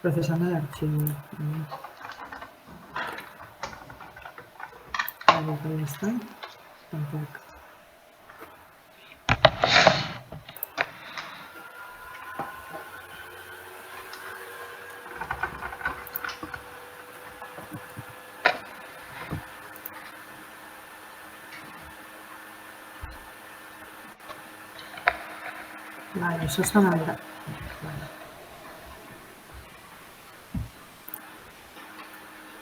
Procesando el archivo. Vale, pues ya está. Tampoco. Vale, això està mal. Vale.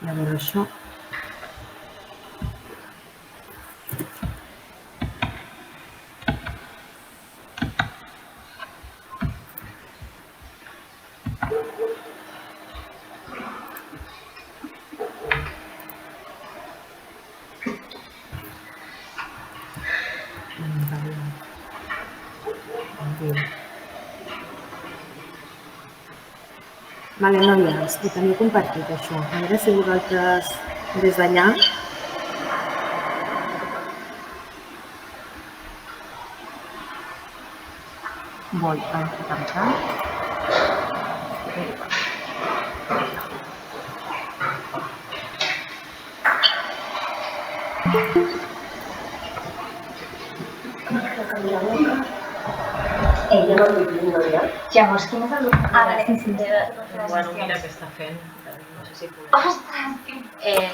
I a veure això. Vale, noies, ho teniu compartit, això. A veure si vosaltres, des d'allà... Voy a ejecutar. Llavors, quin és el... Ah, vale. Bueno, mira què està fent. No sé si podem. Ostres!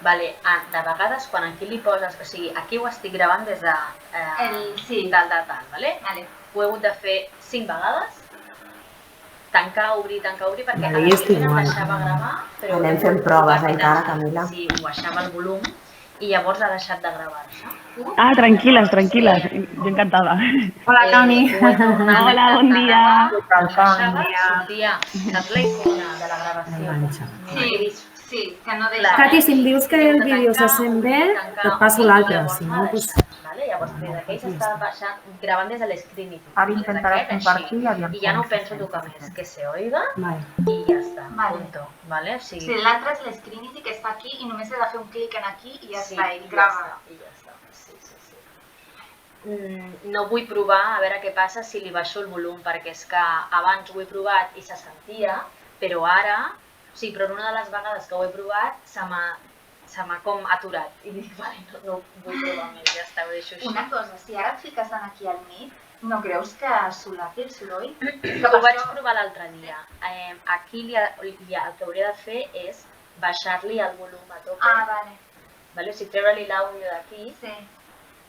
Vale, de vegades, quan aquí li poses... O sigui, aquí ho estic gravant des de... Sí. Dalt de tal, vale? Vale. Ho he hagut de fer 5 vegades. Tancar, obrir, perquè Vale, i és igual. deixava gravar, però... Anem fent proves encara, Camila. Sí, ho baixava el volum i llavors ha deixat de gravar-se. Ah, tranquil·les, tranquil·les. Jo encantada. Hola, Cami. Hola, bon dia. Sortia, saps la icona de la gravació? Sí, que no deixa... Cati, si em dius que el vídeo se sent bé, et passo l'altre, si no, doncs... Llavors, des d'aquell s'està baixant, gravant des de l'Screenity. Ara intentaràs compartir i aviam I ja no com penso se tocar sent. més, que se oiga Vale. i ja està, Vale. punto. Vale? O Sí, sigui, l'altre és l'Screenity que està aquí i només he de fer un clic en aquí i ja sí, està, i i ja grava. està, i ja està. Sí. No vull provar a veure què passa si li baixo el volum, perquè és que abans ho he provat i se sentia, però ara, sí, però una de les vegades que ho he provat se m'ha com aturat i dic, vale, no vull provar més, ja està, ho deixo així. Una cosa, si ara et fiques aquí al mig, no creus que solapi el soroll? Ho vaig provar l'altre dia. Aquí el que hauria de fer és baixar-li el volum a tope. Ah, vale. Vale? O sigui, treure-li l'àudio d'aquí Sí,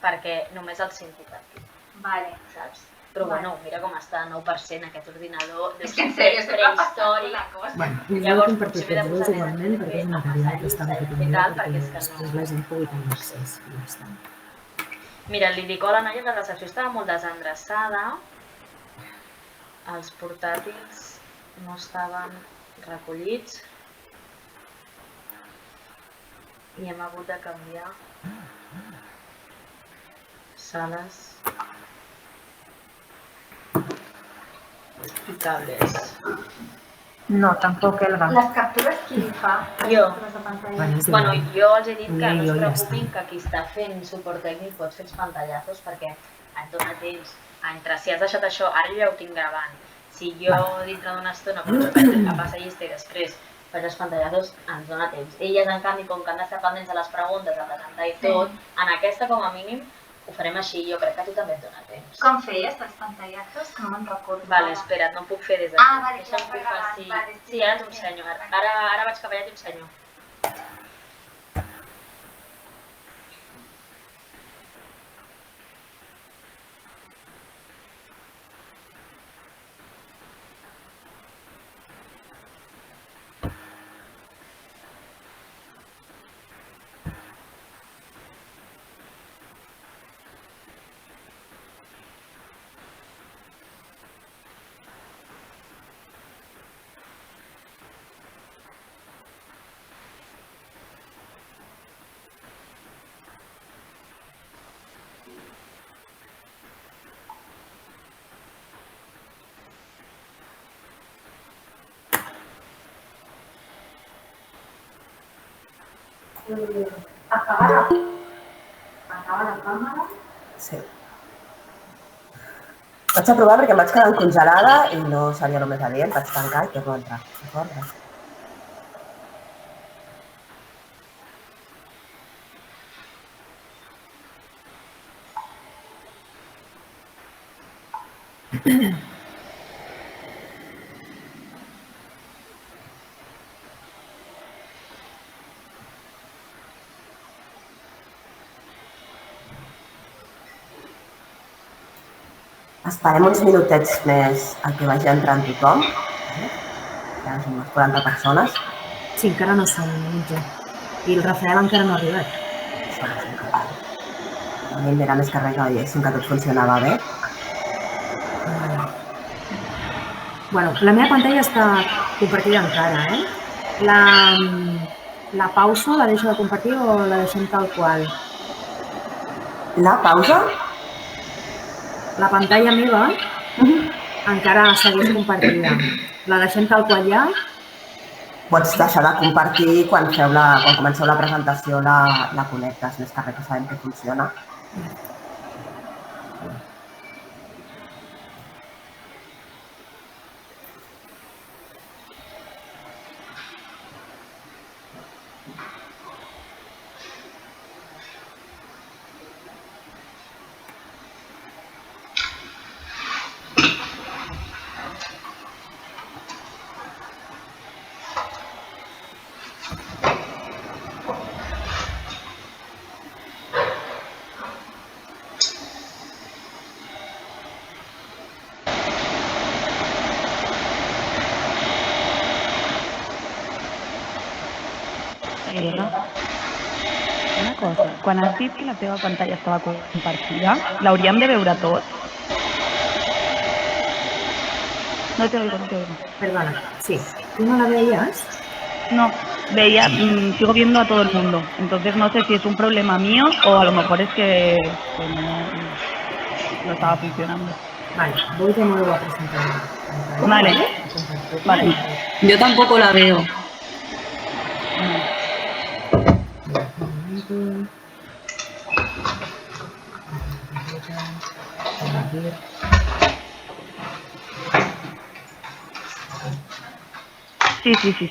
perquè només el senti per aquí, vale. saps? Però Vale. bueno, mira com està 9% aquest ordinador. És que en sèrio, estic prehistòric. una cosa. Bueno, us Llavors, heu compartit potser m'he de tots dos posar igualment, més perquè és a material que passar està en llista Catalunya, i tal, perquè perquè és que després no. la gent pugui tenir accés i ja està. Mira, li dic a la noia que la recepció estava molt desendreçada, els portàtils no estaven recollits i hem hagut de canviar sales i cables. No, tampoc, Elga. Les captures qui fa? Les Jo. captures de pantalla? Bueno, és Bueno, igual. jo els he dit que no Jo es ja preocupin, està. que qui està fent suport tècnic pot fer els pantallazos perquè et dona temps. Entre si has deixat això, ara jo ja ho tinc gravant. Si jo dintre d'una estona començo a passar llista i després faig els pantallazos, ens dona temps. Elles, en canvi, com que han d'estar pendents de les preguntes, de presentar i tot, en aquesta, com a mínim, ho farem així. Jo crec que a tu també et dona temps. Com feies els pantallazos? Que no me'n recordo. Vale, espera't, no ho puc fer des d'aquí. Ah, vale, Deixa'm ja que ho està faci. gravant, vale, sí. Sí, ara t'ho ensenyo. Ara vaig cap allà i t'ho ensenyo. Acaba la càmera. Sí. Vaig a provar perquè em vaig quedar congelada i no seria el més adient. Vaig tancar i torno a entrar. D'acord? Esperem uns minutets més a que vagi entrant tothom. Ja són unes 40 persones. Sí, encara no som mitja. I el Rafael encara no ha arribat. A mi era més que res que veiéssim que tot funcionava bé. Bueno, la meva pantalla està compartida encara, La pausa la deixo de compartir o la deixem tal qual? La pausa? La pantalla meva encara segueix compartida. La deixem tal qual ja? Pots deixar de compartir quan comenceu la presentació, la connectes, més que res que sabem que funciona. Una cosa, quan has dit que la teva pantalla estava compartida, l'hauríem de veure tot? No te oigo, no te oigo. Perdona, sí. ¿Tú no la veías? No, veía, sigo viendo a todo el mundo. Entonces no sé si es un problema mío o a lo mejor es que no estaba funcionando. Vale, voy de nuevo a presentar. Vale. Vale. Yo tampoco la veo.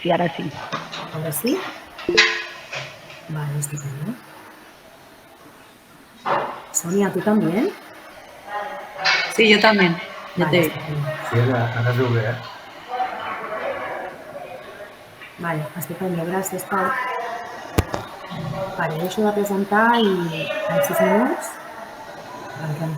Sí, ahora sí. ¿Ahora sí? Vale, estupendo. Sonia, ¿tú también? Sí, yo también. Ya te veo. Sí, ara es veu bé. Vale, estupendo, gràcies, Pau. Vale, deixo de presentar i en 6 minuts arrenquem.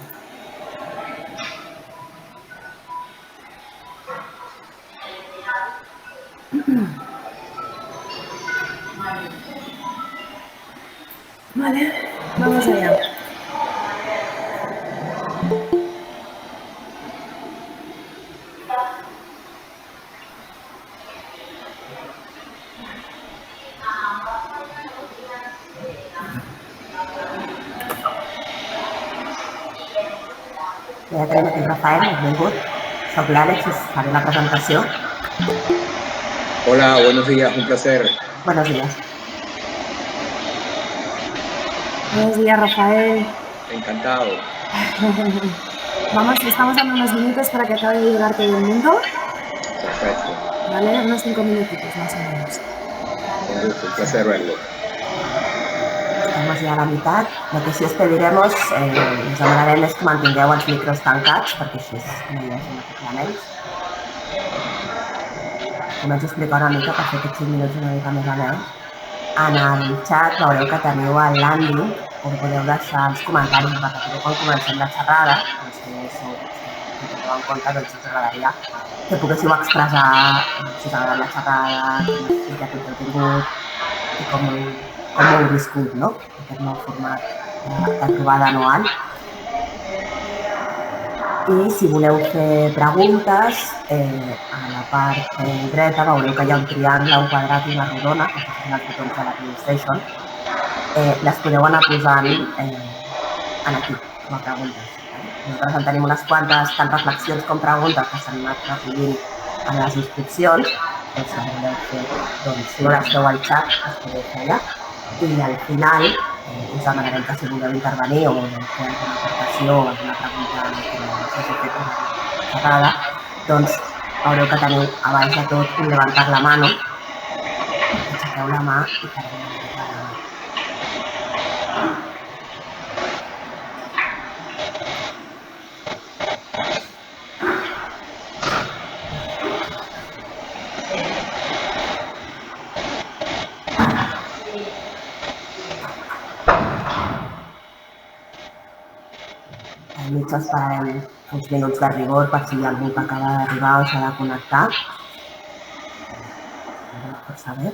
Vale, vamos allá. Ja tenim aquí el Rafael, benvingut. Soc l'Àlex i faré la presentació. Hola, buenos días, un placer. Buenos días. Buenos días, Rafael. Encantado. Estamos dando unos minutos para que acabe de llegar todo el mundo. Perfecto. Vale, unos 5 minutitos más o menos. Un gusto, un placer verlo. Estamos ja a la meitat. El que sí us pediremos, us demanarem és que mantingueu els micros tancats, perquè així no hi hagi acoplaments. Començo a explicar una mica per fer aquests 5 minuts una mica més a més. En el xat veureu que teniu el landing on podeu deixar els comentaris i repetir quan comencem la xerrada. Si teniu en compte, doncs us agradaria que poguéssiu expressar si us ha agradat la xerrada, quin ha tingut i com ho heu viscut, no? Aquest nou format de trobada anual. I si voleu fer preguntes, a la part dreta veureu que hi ha un triangle, un quadrat i una rodona, que són els botons de la PlayStation. Les podeu anar posant aquí, com a preguntes. Nosaltres en tenim unes quantes, tant reflexions com preguntes, que s'han anat recollint en les inscripcions. Si voleu fer, doncs, si no les feu al xat, les podeu fer allà. I al final us demanarem que si voleu intervenir o fer alguna aportació o alguna pregunta hagi fet una xerrada, doncs veureu que teniu a baix de tot un levantar la mano. Aixequeu la mà i farem una mica la mà. Al mig esperarem uns minuts de rigor per si hi ha algú que acaba d'arribar o s'ha de connectar. Per saber.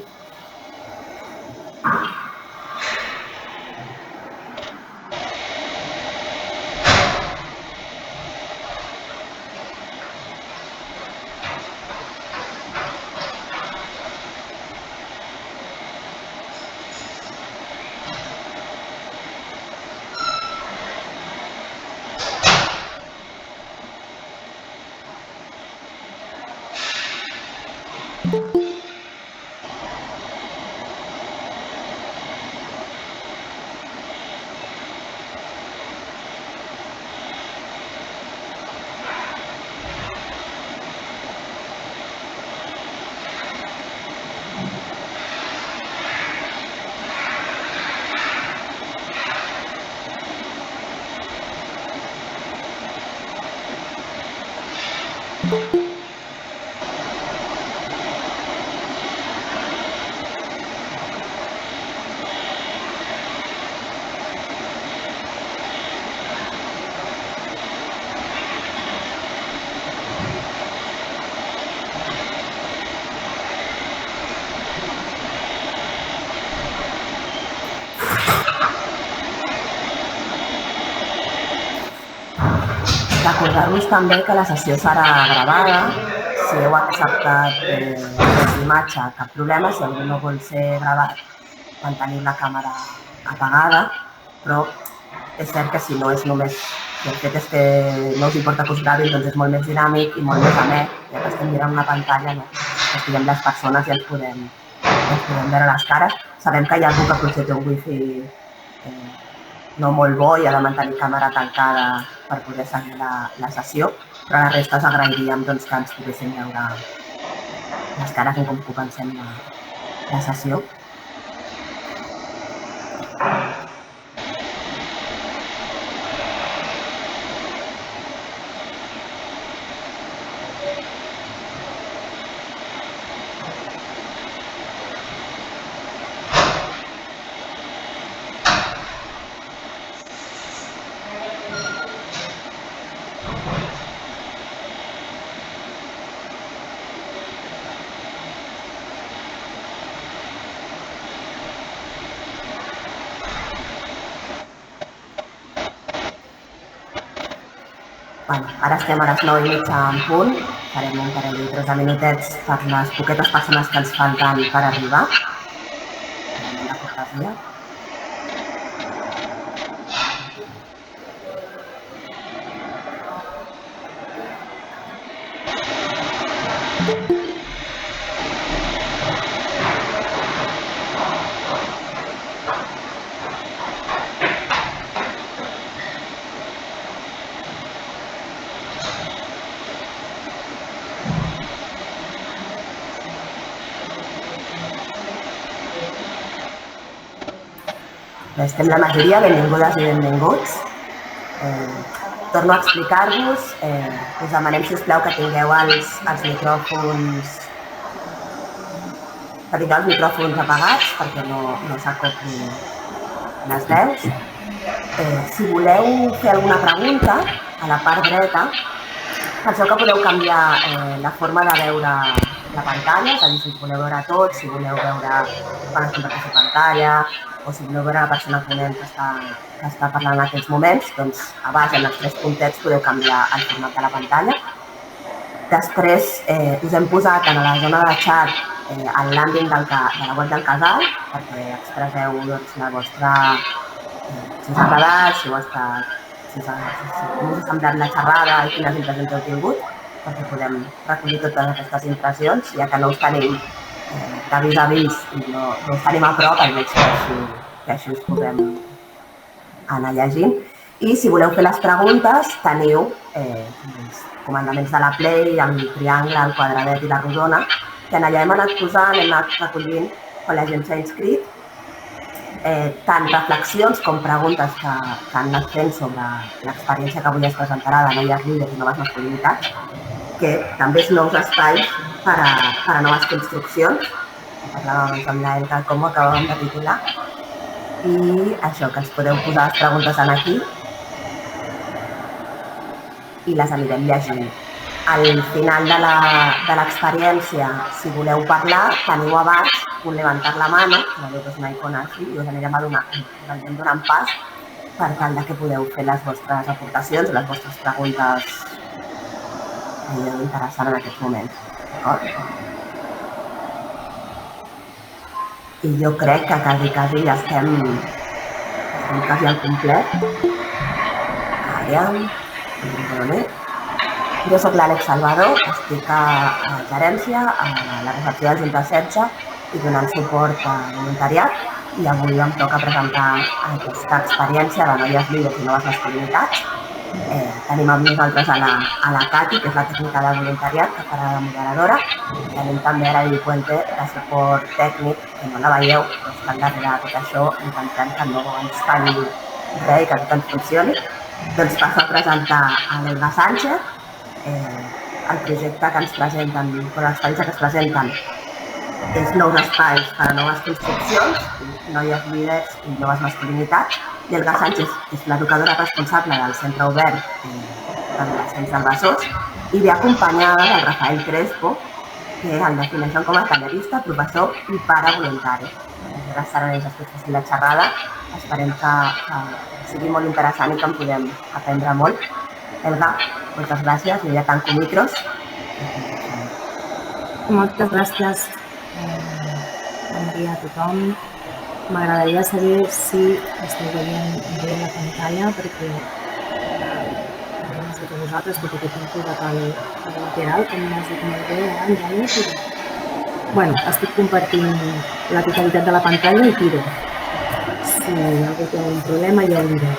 Recordar-vos també que la sessió serà gravada. Si heu acceptat l'imatge, cap problema. Si algú no vol ser gravat, mantenir la càmera apagada. Però és cert que si no és només... Si el fet és que no us importa que us gravin, doncs és molt més dinàmic i molt més amè. Ja que estem mirant una pantalla, no? Estiguem les persones i ens podem veure les cares. Sabem que hi ha algú que potser té un wifi no molt bo i ha de mantenir càmera tancada per poder seguir la sessió, però a la resta us agrairíem que ens poguéssim veure les cares en com comencem la sessió. Ara estem a les 9:30 en punt, farem un parell de 13 minutets per les poquetes persones que ens falten per arribar. La cortesia. Estem la majoria, benvingudes i benvinguts. Torno a explicar-vos, us demanem, sisplau, que tingueu els micròfons apagats perquè no s'acopli les veus. Si voleu fer alguna pregunta, a la part dreta, penseu que podeu canviar la forma de veure la pantalla, és a dir, si us voleu veure tot, si voleu veure quan es converteix la pantalla, o si voleu veure la persona ponent que està parlant en aquells moments, doncs a baix, en els 3 puntets, podeu canviar el format de la pantalla. Després us hem posat en la zona de xat el landing de la web del casal perquè expresseu la vostra... si us ha agradat, si us ha semblat la xerrada i quines impressions heu tingut, perquè podem recollir totes aquestes impressions, ja que no us tenim d'avís a avís i no us tenim a prop, almenys que així us puguem anar llegint. I si voleu fer les preguntes, teniu els comandaments de la Play, el triangle, el quadradet i la rodona, que allà hem anat posant, hem anat recollint quan la gent s'ha inscrit, tant reflexions com preguntes que han anat fent sobre l'experiència que avui es presentarà de noies líders i noves masculinitats, que també és nous espais per a noves construccions. Parlàvem amb l'Elka com ho acabàvem de titular. I això, que ens podeu posar les preguntes aquí i les anirem llegint. Al final de l'experiència, si voleu parlar, teniu a baix un levantar la mano, que és una icona així, i us anirem donant pas per tal que podeu fer les vostres aportacions, les vostres preguntes interessants en aquests moments. I jo crec que quasi ja estem quasi al complet. Aviam. Jo soc l'Àlex Salvador, estic a gerència, a la recepció del Junta 16 i donant suport a voluntariat, i avui em toca presentar aquesta experiència de noies líders i noves masculinitats. Tenim amb nosaltres a la Cati, que és la tècnica de voluntariat, que farà de moderadora. Tenim també a la Lili Puente, de suport tècnic, que no la veieu, però estan darrere de tot això, intentant que no ens falli res i que tot ens funcioni. Doncs passo a presentar a l'Elga Sánchez, el projecte que ens presenten, o l'experiència que es presenten és nous espais per a noves construccions, noies líders i noves masculinitats. L'Elga Sánchez és l'educadora responsable del centre obert d'adolescents del Besòs i ve acompanyada del Rafael Crespo, que el defineixen com a tallerista, professor i pare voluntari. Ara seran ells els que facin la xerrada. Esperem que sigui molt interessant i que en podem aprendre molt. Elga, moltes gràcies. Jo ja tanco micros. Moltes gràcies. Bon dia a tothom. M'agradaria saber si esteu veient bé la pantalla, perquè no sé que vosaltres, tot i que tinc posat el lateral, com m'has dit molt bé abans, Bueno, estic compartint la totalitat de la pantalla i tiro. Si algú té un problema ja ho direu.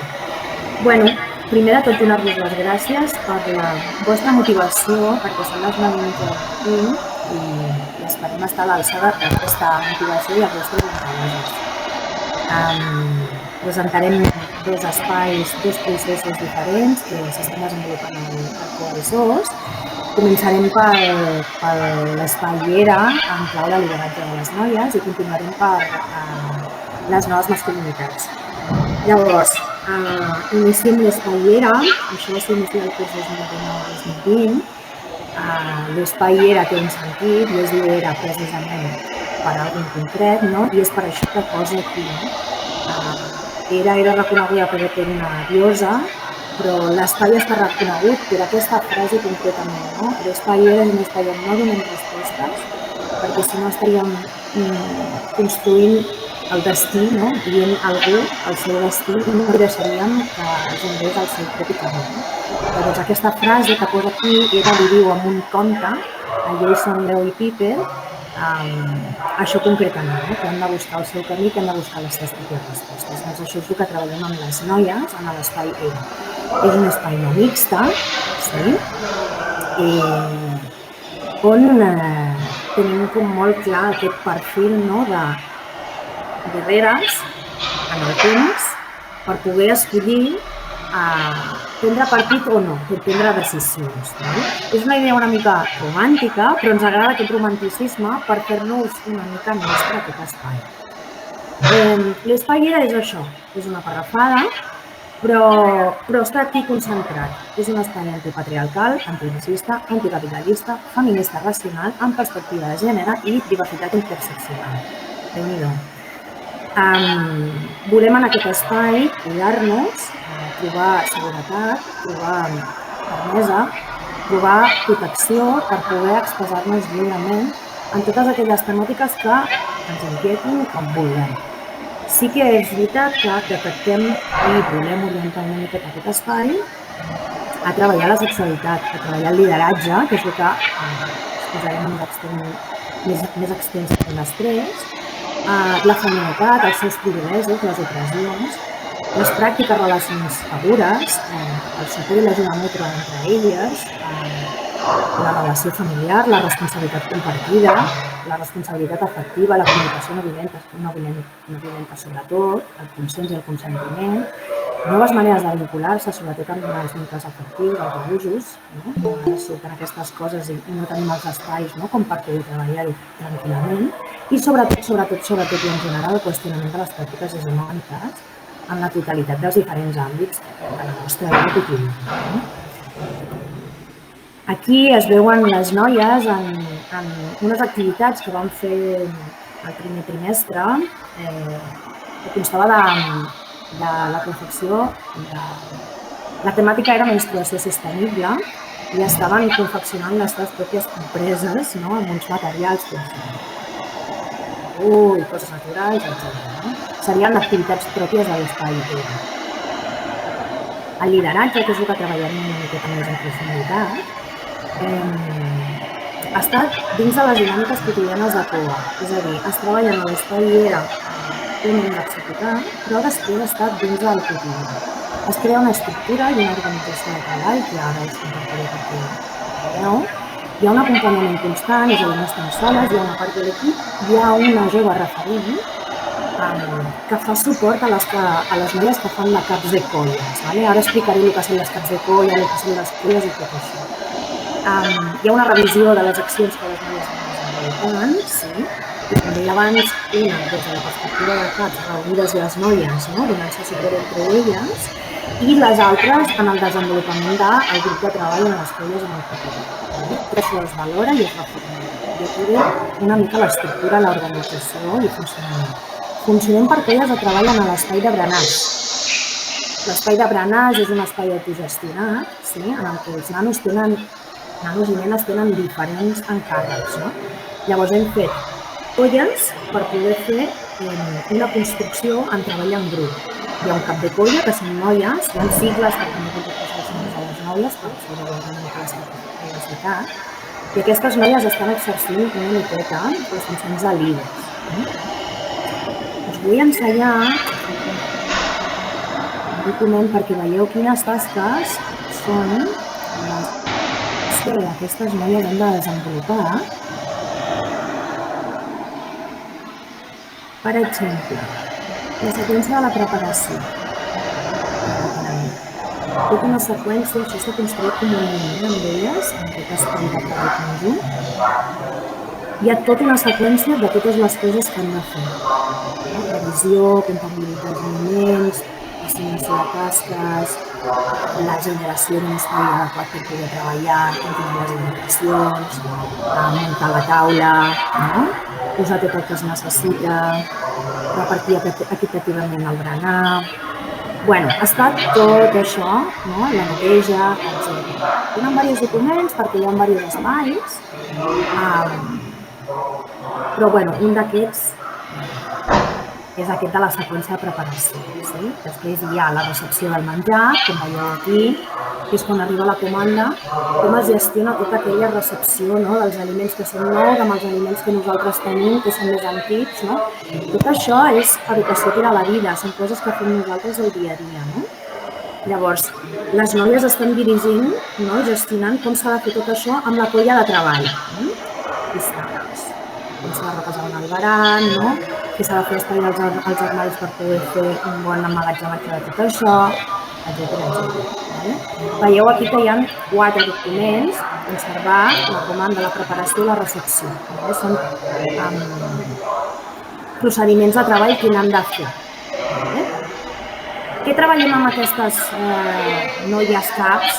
Bueno, primer de tot donar-vos les gràcies per la vostra motivació, perquè són les 9:20 i esperem estar a l'alçada d'aquesta motivació i els vostres interessos. Presentarem dos espais, dos processos diferents que s'estan desenvolupant al Coalisos. Començarem per l'espai Llera, en clau de lideratge de les noies, i continuarem per les noves masculinitats. Llavors, iniciem l'espai Llera, això s'inicia el curs 2019-2020. L'espai Llera té un sentit i és Llera precisament per algun concret, i és per això que posa aquí. Era reconeguda per una diosa, però l'espai està reconegut per aquesta frase concretament. L'espai Llera és un espai on no donem respostes, perquè si no estaríem construint el destí, dient a algú el seu destí, i no deixaríem que generés el seu propi camí. Llavors, aquesta frase que posa aquí, ella li diu en un conte, a Jason, Leo i Piper, això concretament, que hem de buscar el seu camí, que hem de buscar les seves pròpies respostes. Doncs això és el que treballem amb les noies en l'espai Era. És un espai no mixta, on tenim molt clar aquest perfil de guerreres en el temps per poder escollir prendre partit o no, per prendre decisions. És una idea una mica romàntica, però ens agrada aquest romanticisme per fer-nos una mica nostre aquest espai. L'espai Era és això, és una parrafada, però està aquí concentrat. És un espai antipatriarcal, antiracista, anticapitalista, feminista racional, amb perspectiva de gènere i diversitat interseccional. Déu-n'hi-do. Volem en aquest espai cuidar-nos, trobar seguretat, trobar fermesa, trobar protecció per poder expressar-nos lliurement en totes aquelles temàtiques que ens inquietin com vulguem. Sí que és veritat que detectem i volem orientar una miqueta aquest espai a treballar la sexualitat, a treballar el lideratge, que és el que es posarem més extens després, la feminitat, els seus privilegis, les opressions, Les pràctiques relacions segures, el suport i l'ajuda mútua entre elles, la relació familiar, la responsabilitat compartida, la responsabilitat afectiva, la comunicació no violenta sobretot, el consens i el consentiment, noves maneres de vincular-se, sobretot amb els vincles afectius, els abusos, no? Surten aquestes coses i no tenim els espais com per poder treballar-ho tranquil·lament i sobretot i en general el qüestionament de les pràctiques hegemòniques en la totalitat dels diferents àmbits de la nostra vida quotidiana. Aquí es veuen les noies en unes activitats que vam fer el primer trimestre, que constava de la confecció, la temàtica era menstruació sostenible i estaven confeccionant les seves pròpies compreses amb uns materials i coses naturals, etc. Serien activitats pròpies de l'espai. El lideratge, que és el que treballarem una miqueta més en profunditat, ha estat dins de les dinàmiques quotidianes de COA. És a dir, es treballa en l'espai era un d'executar, però després ha estat dins del quotidià. Es crea una estructura i una organització de treball, que ara us compartiré perquè veieu. Hi ha un acompanyament constant, és a dir, no estem soles, hi ha una part de l'equip, hi ha una jove referent que fa suport a les noies que fan la caps de colles. Ara explicaré el que són les caps de colla, el que són les colles i tot això. Hi ha una revisió de les accions que les noies estan desenvolupant, i com deia abans, una des de la perspectiva de caps reunides les noies, donant-se suport entre elles, i les altres en el desenvolupament del grup de treball en les colles en el futur. Tot això es valora i es reforma. I aquí ve una mica l'estructura, l'organització i funcionament. Funcionem per colles de treball en l'espai de Brenàs. L'espai de Brenàs és un espai autogestionat en el que els nanos i nenes tenen diferents encàrrecs. Llavors hem fet colles per poder fer una construcció en treball en grup. Hi ha un cap de colla, que són noies, hi ha cicles per tenir contractacions a les noies, per saber una mica la universitat, i aquestes noies estan exercint una miqueta les funcions de líders. Us vull ensenyar un document perquè veieu quines tasques són les que aquestes noies han de desenvolupar. Per exemple, la seqüència de la preparació. Tota una seqüència, això s'ha construït com un moviment amb elles, en aquest espai de treball conjunt. Hi ha tota una seqüència de totes les coses que han de fer. Revisió, comptabilitat de moviments, assignació de tasques, la generació d'un espai adequat per poder treballar, continuar les indicacions, muntar la taula, posar tot el que es necessita, repartir equitativament el berenar. Ha estat tot això, la neteja, etc. Tenen diversos documents perquè hi ha diversos espais, però un d'aquests és aquest de la seqüència de preparació. Després hi ha la recepció del menjar, com veieu aquí, que és quan arriba la comanda, com es gestiona tota aquella recepció dels aliments que són nous amb els aliments que nosaltres tenim, que són més antics. Tot això és educació per a la vida, són coses que fem nosaltres el dia a dia. Llavors, les noies estan dirigint i gestionant com s'ha de fer tot això amb la colla de treball. Aquí està, com s'ha de reposar un albarán, que s'ha de fer espai als armaris per poder fer un bon emmagatzematge de tot això, etc. Veieu aquí que hi ha 4 documents: conservar, la comanda, la preparació i la recepció. Són procediments de treball que n'han de fer. Què treballem amb aquestes noies caps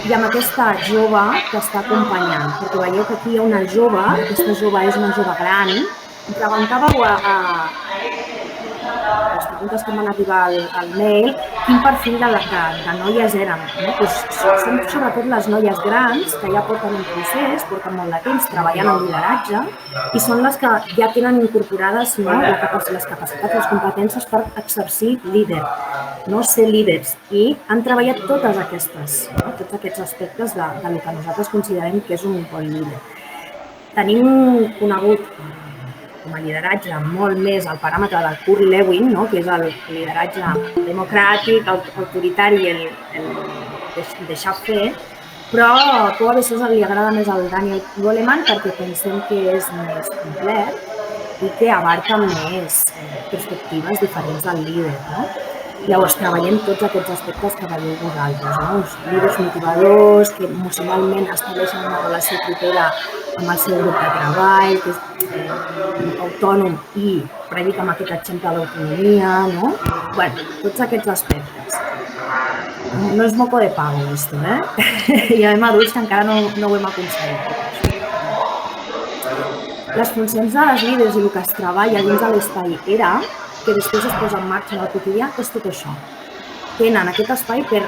i amb aquesta jove que està acompanyant? Perquè veieu que aquí hi ha una jove, aquesta jove és una jove gran. Em preguntàveu a les preguntes que m'han arribat al mail quin perfil de noies eren. Són sobretot les noies grans que ja porten un procés, porten molt de temps treballant en lideratge i són les que ja tenen incorporades les capacitats, les competències per exercir líder, ser líders, i han treballat tots aquests aspectes del que nosaltres considerem que és un bon líder. Tenim conegut com a lideratge molt més al paràmetre del Kurt Lewin, no? Que és el lideratge democràtic, autoritari, el deixar fer, però a Coabesós li agrada més el Daniel Goleman perquè pensem que és més complet i que abarca més perspectives diferents del líder. No? Llavors, treballem tots aquests aspectes que veieu vosaltres, no? Els líders motivadors, que emocionalment estableixen una relació propera amb el seu grup de treball, que és autònom i predica amb aquest exemple d'autonomia, no? Bueno, tots aquests aspectes. No és moco de pavo, esto, eh? Hi ha adults que encara no ho hem aconseguit. Les funcions de les líders i el que es treballa dins de l'espai ERA, que després es posa en marxa en el quotidià, és tot això. Tenen aquest espai per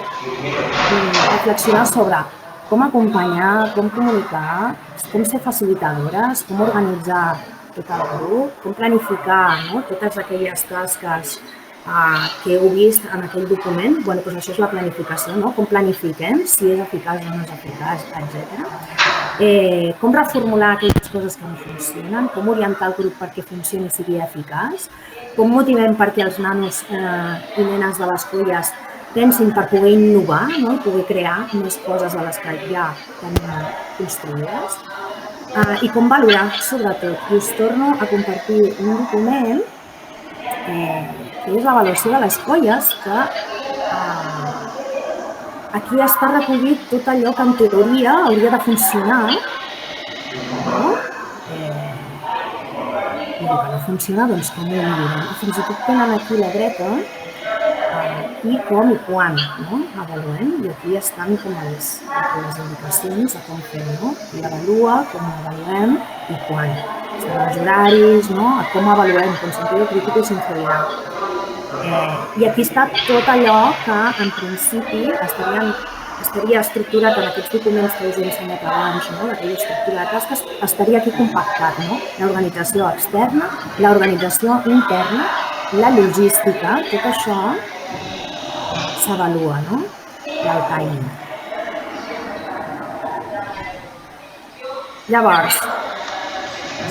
reflexionar sobre com acompanyar, com comunicar, com ser facilitadores, com organitzar tot el grup, com planificar totes aquelles tasques que heu vist en aquell document. Bé, doncs això és la planificació, no? Com planifiquem, si és eficaç o no és eficaç, etc. Com reformular aquelles coses que no funcionen, com orientar el grup perquè funcioni i sigui eficaç, com motivem perquè els nanos i nenes de les colles pensin per poder innovar, no? I poder crear més coses de les que ja tenim construïdes. I com valorar, sobretot. I us torno a compartir un document que és l'avaluació de les colles, que aquí està recollit tot allò que en teoria hauria de funcionar, no? I que no funciona, doncs com ho millorem. Fins i tot tenen aquí la dreta i com i quan, no? Avaluem, i aquí estan com les indicacions de com fem, no? Qui avalua, com avaluem i quan. Són els horaris, no? Com avaluem, con sentido crítico i sinceridad. I aquí està tot allò que, en principi, estaria estructurat en aquests documents que us he ensenyat abans, no? Aquella estructura de tasques, estaria aquí compactat, no? L'organització externa, l'organització interna, la logística, tot això s'avalua, no? I el timing. Llavors,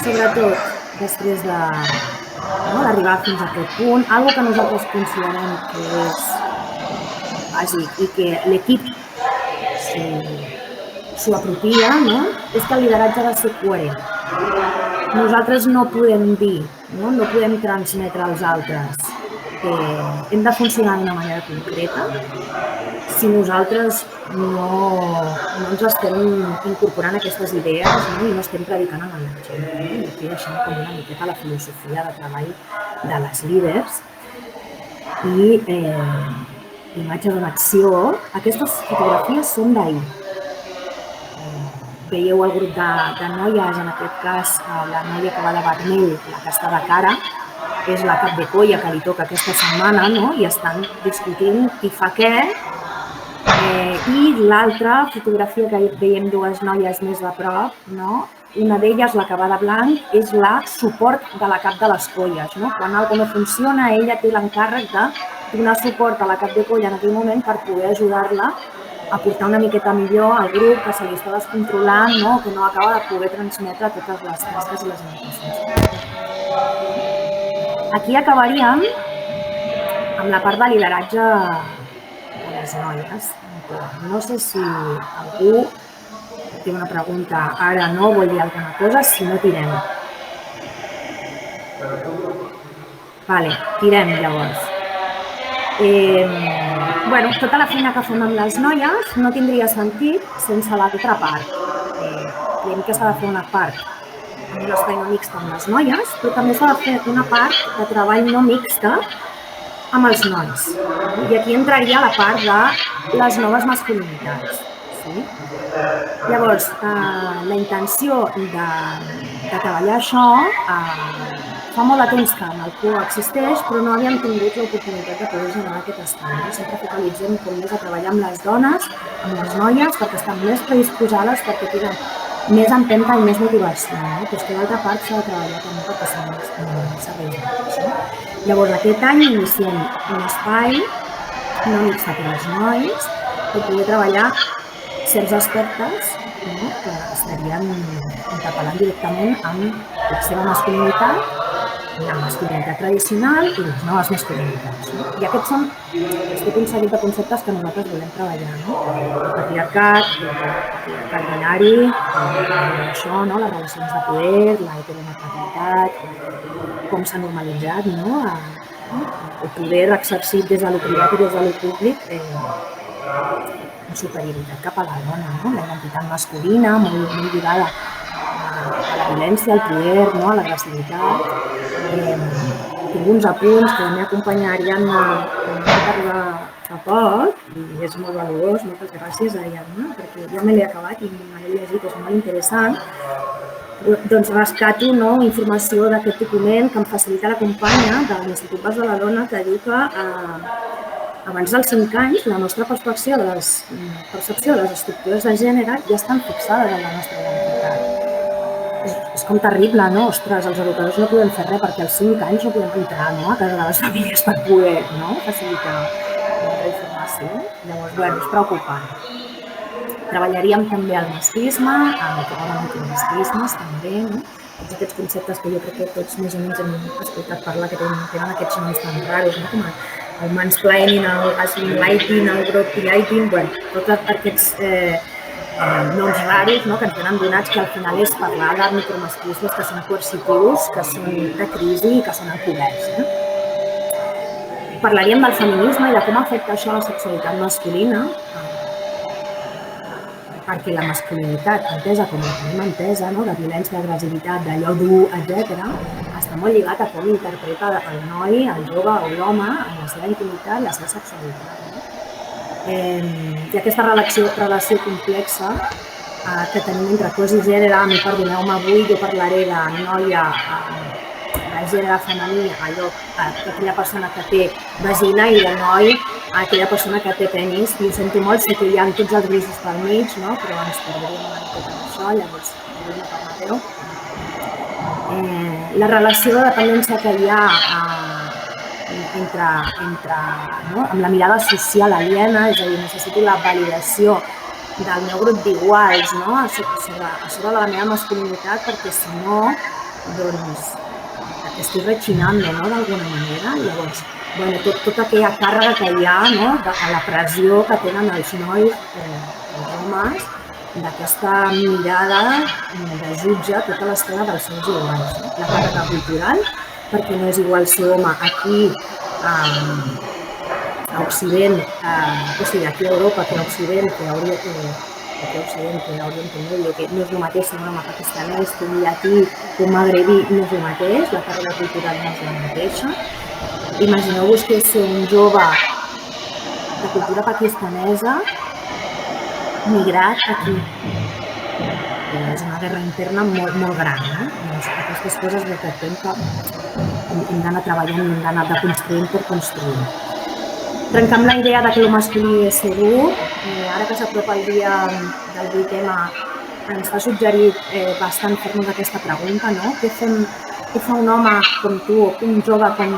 sobretot, després d'arribar fins a aquest punt, una que nosaltres considerem que és bàsic i que l'equip s'ho apropia, no? És que el lideratge ha de ser coherent. Nosaltres no podem dir, no podem transmetre als altres que hem de funcionar d'una manera concreta si nosaltres no ens estem incorporant aquestes idees i no estem predicant amb la gent. I aquí deixem com una miqueta la filosofia de treball de les líders i imatges en acció. Aquestes fotografies són d'ahir. Veieu el grup de noies, en aquest cas la noia que va de vermell, la que està de cara, és la cap de colla que li toca aquesta setmana, no? I estan discutint qui fa què. I l'altra fotografia que veiem dues noies més de prop, no? Una d'elles, la que va de blanc, és la suport de la cap de les colles. No? Quan alguna no funciona, ella té l'encàrrec de donar suport a la cap de colla en aquell moment per poder ajudar-la a portar una miqueta millor al grup que se li està descontrolant, no? Que no acaba de poder transmetre totes les tasques i les indicacions. Aquí acabaríem amb la part de lideratge de les noies. No sé si algú té una pregunta ara, no, vol dir alguna cosa, si no tirem. Vale, tirem llavors. Bueno, tota la feina que fem amb les noies no tindria sentit sense l'altra part. Creiem que s'ha de fer una part amb un espai no mixta amb les noies, però també s'ha de fer una part de treball no mixta amb els nois. I aquí entraria la part de les noves masculinitats. Llavors, la intenció de treballar això fa molt de temps que en el CUO existeix, però no havíem tingut l'oportunitat de poder generar aquest espai. Sempre focalitzem com més a treballar amb les dones, amb les noies, perquè estan més predisposades, perquè tenen més empenta i més motivació. Però és que l'altra part s'ha de treballar també perquè són serveis d'altres. Llavors, aquest any iniciem un espai no mixta per als nois per poder treballar certs aspectes que estaríem interpel·lant directament amb la seva masculinitat, la masculinitat tradicional i les noves masculinitats. No? I aquests són tot un seguit de conceptes que nosaltres volem treballar. No? El patriarcat binari, això, no? Les relacions de poder, la heteronormativitat, com s'ha normalitzat, no? El poder exercit des de lo privat i des de lo públic en superioritat cap a la dona, no? La identitat masculina, molt lligada a la violència, al poder, no? A l'agressivitat. Tinc uns apunts que la meva companya Ariadna va parlar fa poc i és molt valuós, moltes gràcies Ariadna, perquè ja me l'he acabat i me l'he llegit, és molt interessant. Doncs rescato informació d'aquest document que em facilita la companya de l'Institut Bas de la Dona que diu que abans dels 5 anys la nostra percepció de les estructures de gènere ja estan fixades en la nostra identitat. És com terrible, no? Ostres, els educadors no podem fer res perquè als 5 anys no podem entrar a casa de les famílies per poder facilitar la informació. Llavors, és preocupant. Treballaríem també el masclisme, el que volen micromasclismes també, no? Tots aquests conceptes que jo crec que tots més o menys hem escoltat parlar, que tenen aquests noms tan raros, no? Com el mansplaining, el gaslighting, el growth-lighting, tots aquests noms raros que ens tenen donats que al final és parlar de micromasclismes que són coercitius, que són de crisi i que són encoberts. Parlaríem del feminisme i de com afecta això a la sexualitat masculina, perquè la masculinitat, entesa com la tenim entesa, de violència, d'agressivitat, d'allò dur, etc., està molt lligat a com interpreta el noi, el jove o l'home en la seva intimitat, la seva sexualitat. I aquesta relació complexa que tenim entre cos i gènere, a mi perdoneu-me avui, jo parlaré de noia, de gènere femení, aquella persona que té vagina i de noi, aquella persona que té penis, i ho sento molt, sé que hi ha tots els grisos pel mig, però ens perdríem una miqueta amb això, llavors, no permeteu. La relació de dependència que hi ha amb la mirada social aliena, és a dir, necessito la validació del meu grup d'iguals a sobre de la meva masculinitat, perquè si no, doncs, estic rechinando, d'alguna manera. Llavors, tota aquella càrrega que hi ha, la pressió que tenen els nois, els homes, d'aquesta mirada de jutge tota l'estona dels seus iguals. La càrrega cultural, perquè no és igual ser home aquí a Occident, o sigui, aquí a Europa, que a Occident, que a Orient Medio, que no és el mateix ser un home pakistanès, que un llatí, que un magrebí, no és el mateix, la càrrega cultural no és la mateixa. Imagineu-vos que ser un jove de cultura pakistanesa migrat aquí. És una guerra interna molt gran. Aquestes coses de que hem d'anar treballant i hem d'anar construint per construir. Trencant la idea que el masculí és segur, ara que s'apropa el dia del 8M, ens ha suggerit bastant fer-nos aquesta pregunta, no? Què fa un home com tu, un jove com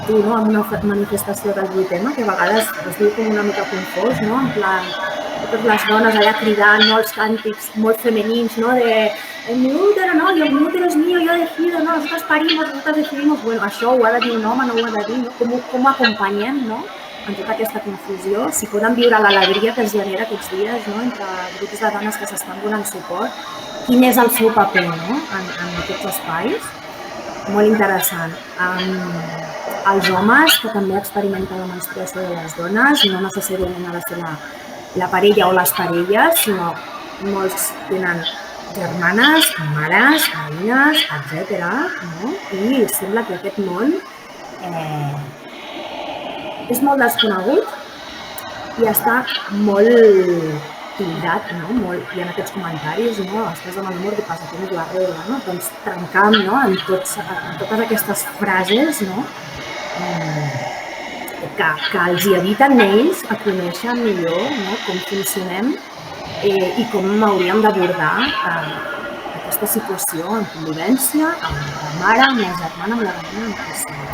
tu, en una manifestació del 8M, que a vegades es diu com una mica confós, no? En plan, totes les dones allà cridant, els càntics molt femenins, no? De el mi útero, no? El mi útero és mío, yo decido, no? Nosotros parimos, nosotros decidimos. Bueno, això ho ha de dir un home, no ho ha de dir, no? Com acompanyem, no? En tota aquesta confusió, si poden viure l'alegria que es genera aquests dies, no? Entre grups de dones que s'estan donant suport, quin és el seu paper, no? En aquests espais. Molt interessant. Els homes que també experimenten la menstruació de les dones, no necessàriament ha de ser la parella o les parelles, sinó molts tenen germanes, mares, veïnes, etc. I sembla que aquest món és molt desconegut i està molt tildat, no? I en aquests comentaris, estàs amb el mur i passa, tens la regla, no? Doncs trencam en totes aquestes frases, no? Que els hi eviten ells a conèixer millor com funcionem i com hauríem d'abordar aquesta situació en convivència amb la mare, amb la germana, amb la veïna, amb qui sigui.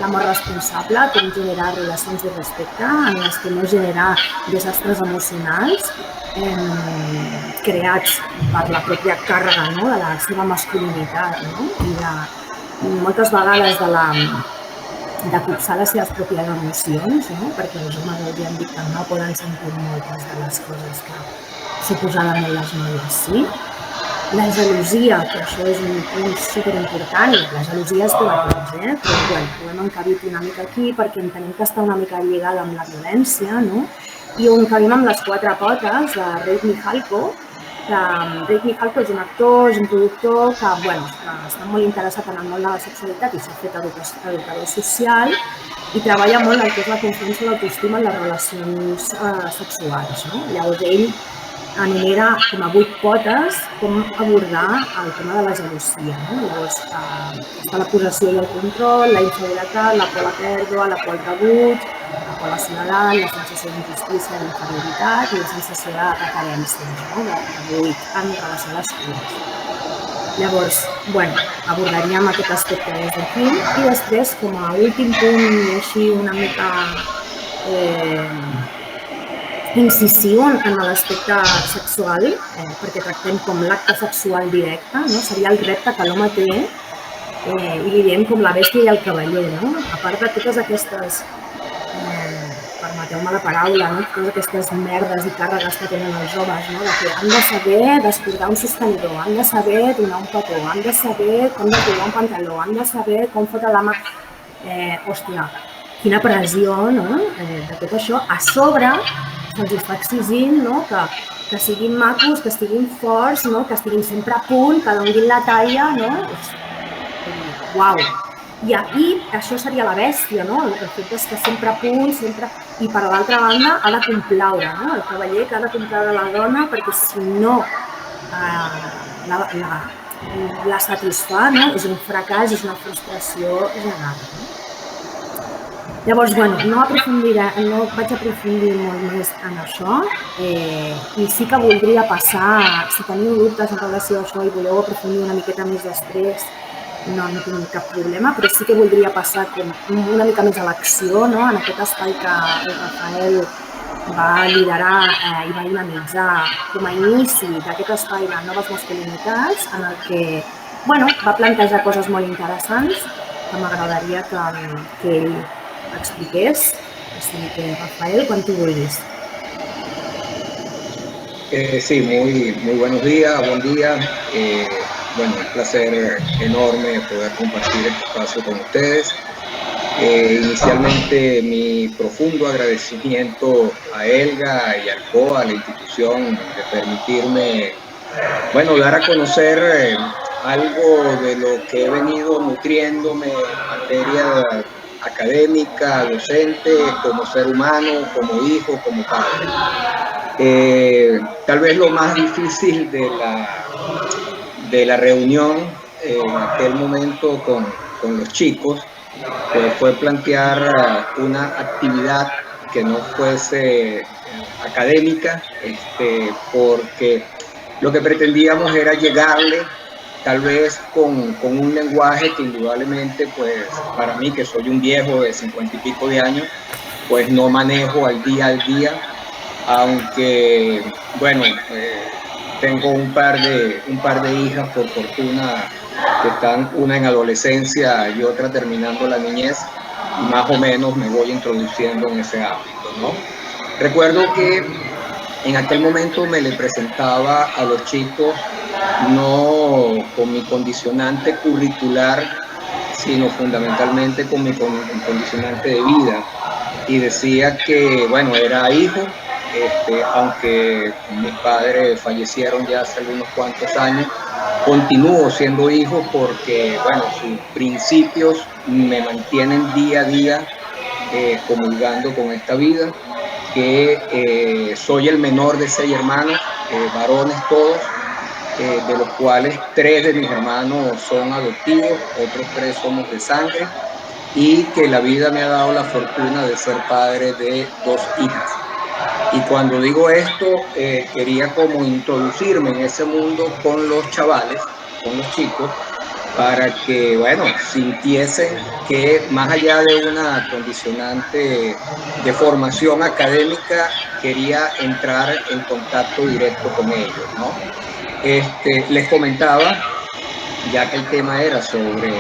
l'amor responsable, com generar relacions de respecte en les que no generar desastres emocionals creats per la pròpia càrrega, no? De la seva masculinitat, no? I moltes vegades de copsar les seves pròpies emocions, no? Perquè els homes els han dit que no poden sentir moltes de les coses que suposadament les noies sí. La gelosia, que això és un punt superimportant, la gelosia és per a tots, però bueno, ho hem encabit una mica aquí perquè entenem que està una mica lligada amb la violència, no? I ho encabim amb les 4 potes de Reid Mihalko, que Reid Mihalko és un actor, és un productor que, bueno, està molt interessat en el món de la sexualitat i s'ha fet educador social i treballa molt el que és la confiança i l'autoestima en les relacions sexuals, no? Llavors ell enumera com a 8 potes com abordar el tema de la gelosia, no? Llavors està la possessió i el control, la inseguretat, la por a la pèrdua, la por al rebuig, la por a la soledat, la sensació d'injustícia, d'inferioritat i la sensació de carència, no? De buit en relació a les cures. Llavors, bueno, abordaríem aquest aspecte des d'aquí i després, com a últim punt i així una mica incisiu en l'aspecte sexual, perquè tractem com l'acte sexual directe, no? Seria el repte que l'home té i li diem com la bèstia i el cavaller, no? A part de totes aquestes, permeteu-me la paraula, no? Totes aquestes merdes i càrregues que tenen els homes, no? De que han de saber descordar un sostenidor, han de saber donar un petó, han de saber com descordar un pantaló, han de saber com fotre la mà. Hòstia, quina pressió, no? De tot això. A sobre se'ls està exigint, no? Que siguin macos, que estiguin forts, no? Que estiguin sempre a punt, que donin la talla, no? Uau! I aquí això seria la bèstia, no? El fet és que sempre a punt, sempre... I per l'altra banda ha de complaure, no? El cavaller que ha de complaure la dona perquè si no la satisfà, no? És un fracàs, és una frustració general. Llavors, bueno, no vaig aprofundir molt més en això i sí que voldria passar, si teniu dubtes en relació a això i voleu aprofundir una miqueta més després, no tinc cap problema, però sí que voldria passar una mica més a l'acció, no? En aquest espai que el Rafael va liderar i va dinamitzar com a inici d'aquest espai de noves masculinitats, en el que va plantejar coses molt interessants que m'agradaria que ell expliqués. Así que, Rafael, cuando tú vuelves. Sí, muy buenos días, buen día. Bueno, un placer enorme poder compartir este espacio con ustedes. Inicialmente, mi profundo agradecimiento a Elga y al COA, a la institución, de permitirme, dar a conocer algo de lo que he venido nutriéndome en materia académica, docente, como ser humano, como hijo, como padre. Tal vez lo más difícil de la reunión en aquel momento con los chicos fue plantear una actividad que no fuese académica, porque lo que pretendíamos era llegarle tal vez con un lenguaje que indudablemente, pues para mí, que soy un viejo de 50 y pico de años, pues no manejo al día, aunque, tengo un par de hijas, por fortuna, que están una en adolescencia y otra terminando la niñez, y más o menos me voy introduciendo en ese ámbito, ¿no? Recuerdo que en aquel momento me le presentaba a los chicos no con mi condicionante curricular, sino fundamentalmente con mi condicionante de vida. Y decía que, era hijo, aunque mis padres fallecieron ya hace unos cuantos años, continúo siendo hijo porque, sus principios me mantienen día a día comulgando con esta vida, que soy el menor de 6 hermanos, varones todos, de los cuales 3 de mis hermanos son adoptivos, otros 3 somos de sangre, y que la vida me ha dado la fortuna de ser padre de 2 hijas. Y cuando digo esto, quería como introducirme en ese mundo con los chavales, con los chicos, para que, bueno, sintiesen que más allá de una condicionante de formación académica, quería entrar en contacto directo con ellos, ¿no? Les comentaba, ya que el tema era sobre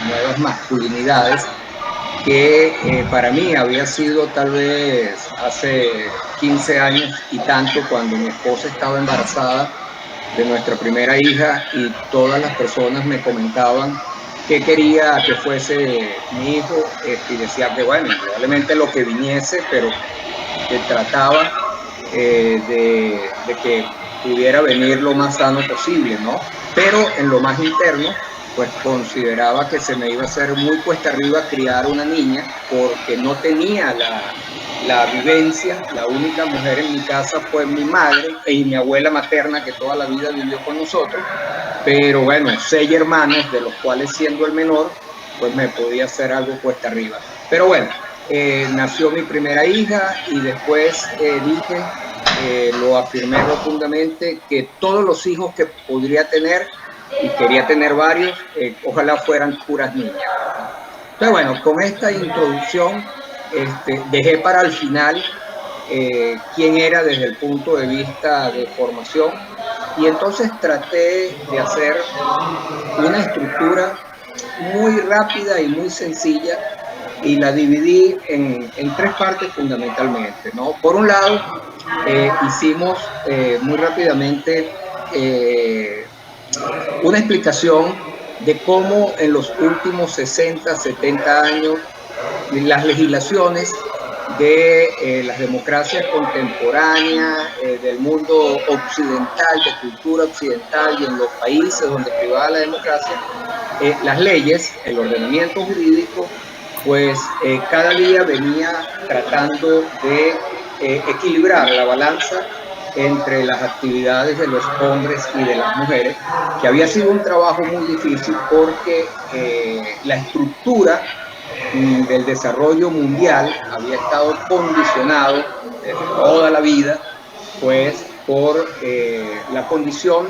nuevas masculinidades, que para mí había sido tal vez hace 15 años y tanto, cuando mi esposa estaba embarazada de nuestra primera hija, y todas las personas me comentaban que quería que fuese mi hijo, y decía que bueno, probablemente lo que viniese, pero que trataba de que pudiera venir lo más sano posible, ¿no? Pero en lo más interno, pues consideraba que se me iba a hacer muy cuesta arriba criar una niña, porque no tenía la vivencia. La única mujer en mi casa fue mi madre y mi abuela materna, que toda la vida vivió con nosotros, pero bueno, 6 hermanos, de los cuales siendo el menor, pues me podía hacer algo cuesta arriba. Pero bueno, nació mi primera hija, y después dije, lo afirmé rotundamente, que todos los hijos que podría tener, y quería tener varios, ojalá fueran puras niñas. Entonces bueno, con esta introducción dejé para el final quién era desde el punto de vista de formación, y entonces traté de hacer una estructura muy rápida y muy sencilla, y la dividí en 3 partes fundamentalmente, ¿no? Por un lado, hicimos muy rápidamente una explicación de cómo en los últimos 60, 70 años las legislaciones de las democracias contemporáneas, del mundo occidental, de cultura occidental, y en los países donde privaba la democracia, las leyes, el ordenamiento jurídico, pues cada día venía tratando de equilibrar la balanza entre las actividades de los hombres y de las mujeres, que había sido un trabajo muy difícil, porque la estructura del desarrollo mundial había estado condicionado desde toda la vida, pues por la condición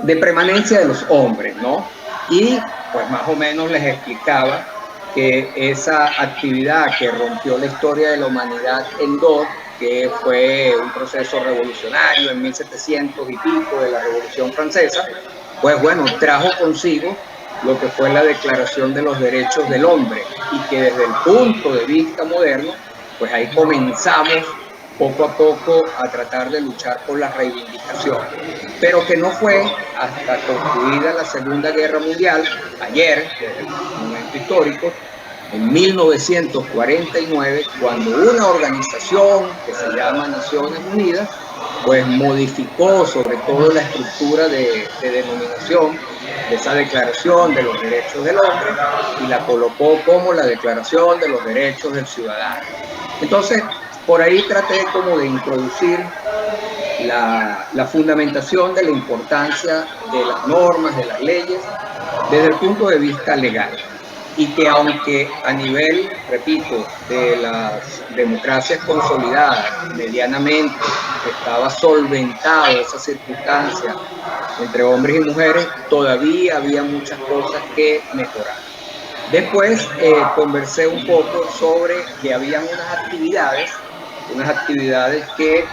de permanencia de los hombres, ¿no? Y pues más o menos les explicaba que esa actividad que rompió la historia de la humanidad en dos, que fue un proceso revolucionario en 1700 y pico de la Revolución Francesa, pues bueno, trajo consigo lo que fue la Declaración de los Derechos del Hombre, y que desde el punto de vista moderno, pues ahí comenzamos poco a poco a tratar de luchar por la reivindicación, pero que no fue hasta concluida la Segunda Guerra Mundial, ayer, desde el momento histórico, en 1949, cuando una organización que se llama Naciones Unidas, pues modificó sobre todo la estructura de denominación de esa Declaración de los Derechos del Hombre, y la colocó como la Declaración de los Derechos del Ciudadano. Entonces, por ahí traté como de introducir la fundamentación de la importancia de las normas, de las leyes, desde el punto de vista legal. Y que aunque a nivel, repito, de las democracias consolidadas, medianamente estaba solventado esa circunstancia entre hombres y mujeres, todavía había muchas cosas que mejorar. Después conversé un poco sobre que habían unas actividades que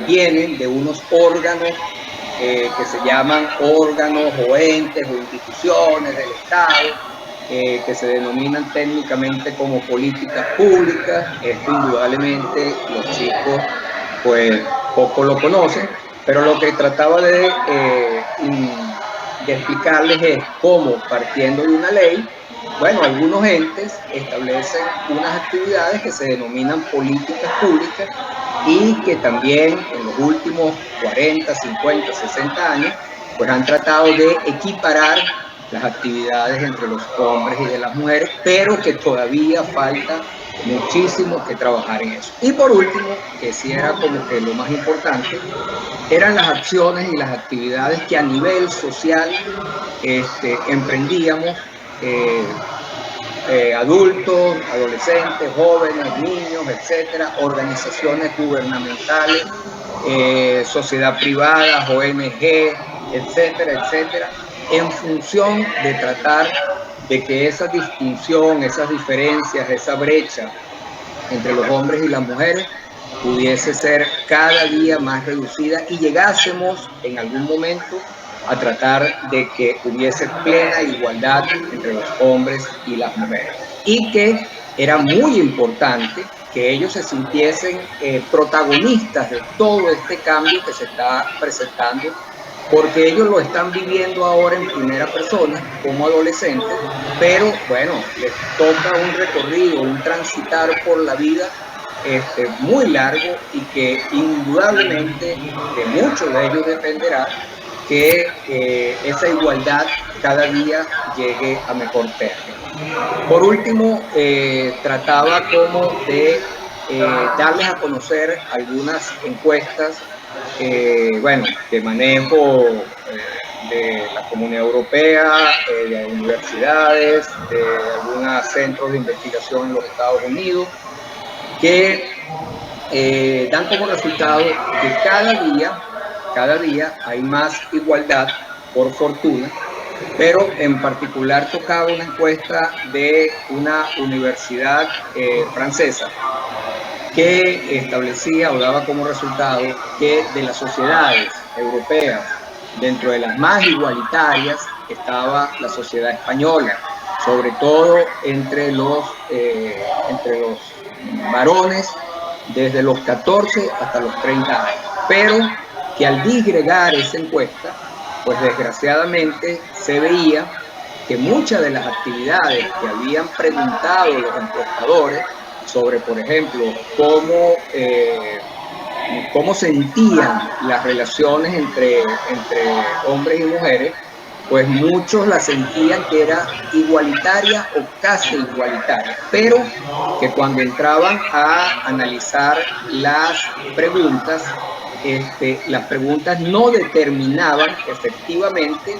vienen de unos órganos que se llaman órganos o entes o instituciones del Estado, que se denominan técnicamente como políticas públicas. Esto indudablemente los chicos pues poco lo conocen, pero lo que trataba de explicarles es cómo, partiendo de una ley, bueno, algunos entes establecen unas actividades que se denominan políticas públicas, y que también en los últimos 40, 50, 60 años, pues han tratado de equiparar las actividades entre los hombres y de las mujeres, pero que todavía falta muchísimo que trabajar en eso. Y por último, que sí era como que lo más importante, eran las acciones y las actividades que a nivel social emprendíamos, adultos, adolescentes, jóvenes, niños, etcétera, organizaciones gubernamentales, sociedad privada, ONG, etcétera, etcétera, en función de tratar de que esa distinción, esas diferencias, esa brecha entre los hombres y las mujeres pudiese ser cada día más reducida y llegásemos en algún momento a tratar de que hubiese plena igualdad entre los hombres y las mujeres. Y que era muy importante que ellos se sintiesen protagonistas de todo este cambio que se está presentando, porque ellos lo están viviendo ahora en primera persona como adolescentes, pero bueno, les toca un recorrido, un transitar por la vida muy largo y que indudablemente de muchos de ellos dependerá que esa igualdad cada día llegue a mejor término. Por último, trataba como de darles a conocer algunas encuestas de manejo de la Comunidad Europea, de universidades, de algunos centros de investigación en los Estados Unidos, que dan como resultado que cada día hay más igualdad, por fortuna, pero en particular tocaba una encuesta de una universidad francesa que establecía o daba como resultado que de las sociedades europeas, dentro de las más igualitarias, estaba la sociedad española, sobre todo entre los varones desde los 14 hasta los 30 años, pero que al disgregar esa encuesta, pues desgraciadamente se veía que muchas de las actividades que habían preguntado los encuestadores sobre, por ejemplo, cómo sentían las relaciones entre hombres y mujeres, pues muchos la sentían que era igualitaria o casi igualitaria, pero que cuando entraban a analizar las preguntas no determinaban efectivamente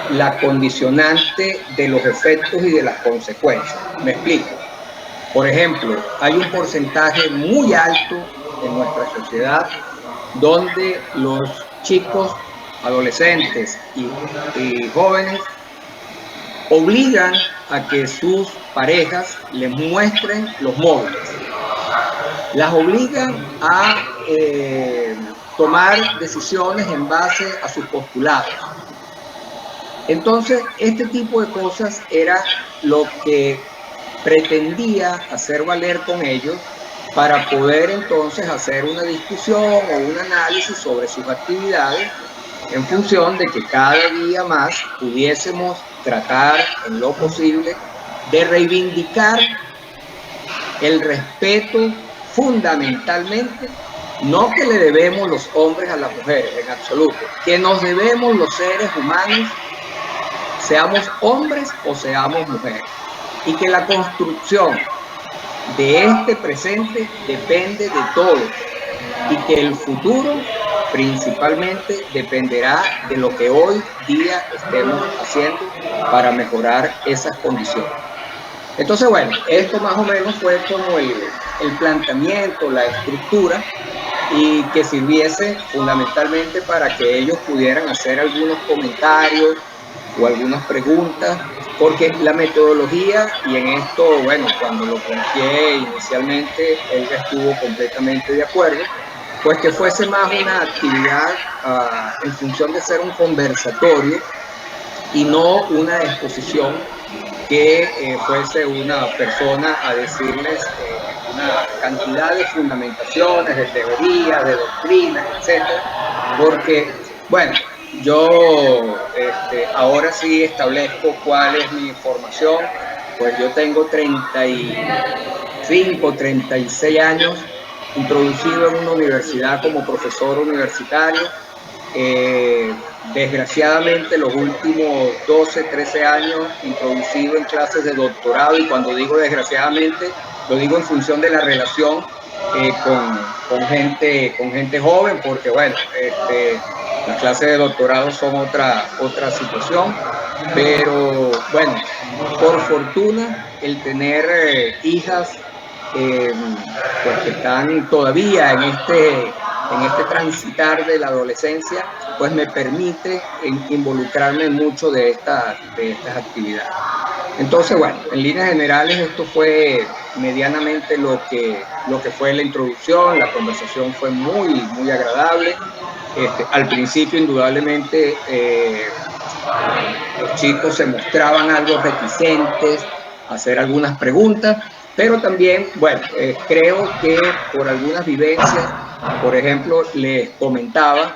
la condicionante de los efectos y de las consecuencias. Me explico. Por ejemplo, hay un porcentaje muy alto en nuestra sociedad donde los chicos, adolescentes y jóvenes obligan a que sus parejas les muestren los móviles. Las obligan a tomar decisiones en base a sus postulados. Entonces, este tipo de cosas era lo que pretendía hacer valer con ellos para poder entonces hacer una discusión o un análisis sobre sus actividades en función de que cada día más pudiésemos tratar en lo posible de reivindicar el respeto fundamentalmente, no que le debemos los hombres a las mujeres en absoluto, que nos debemos los seres humanos, seamos hombres o seamos mujeres, y que la construcción de este presente depende de todos y que el futuro principalmente dependerá de lo que hoy día estemos haciendo para mejorar esas condiciones. Entonces, bueno, esto más o menos fue como el planteamiento, la estructura, y que sirviese fundamentalmente para que ellos pudieran hacer algunos comentarios o algunas preguntas, porque la metodología, y en esto, bueno, cuando lo planteé inicialmente, él estuvo completamente de acuerdo, pues que fuese más una actividad en función de ser un conversatorio y no una exposición que fuese una persona a decirles una cantidad de fundamentaciones, de teorías, de doctrinas, etcétera, porque, bueno, yo ahora sí establezco cuál es mi formación, pues yo tengo 35, 36 años introducido en una universidad como profesor universitario. Desgraciadamente los últimos 12, 13 años introducido en clases de doctorado, y cuando digo desgraciadamente lo digo en función de la relación con gente joven, porque bueno, las clases de doctorado son otra situación, pero bueno, por fortuna el tener hijas pues que están todavía en en este transitar de la adolescencia, pues me permite involucrarme en mucho de estas actividades. Entonces, bueno, en líneas generales esto fue medianamente lo que fue la introducción. La conversación fue muy agradable. Al principio, indudablemente, los chicos se mostraban algo reticentes a hacer algunas preguntas, pero también, bueno, creo que por algunas vivencias, por ejemplo, les comentaba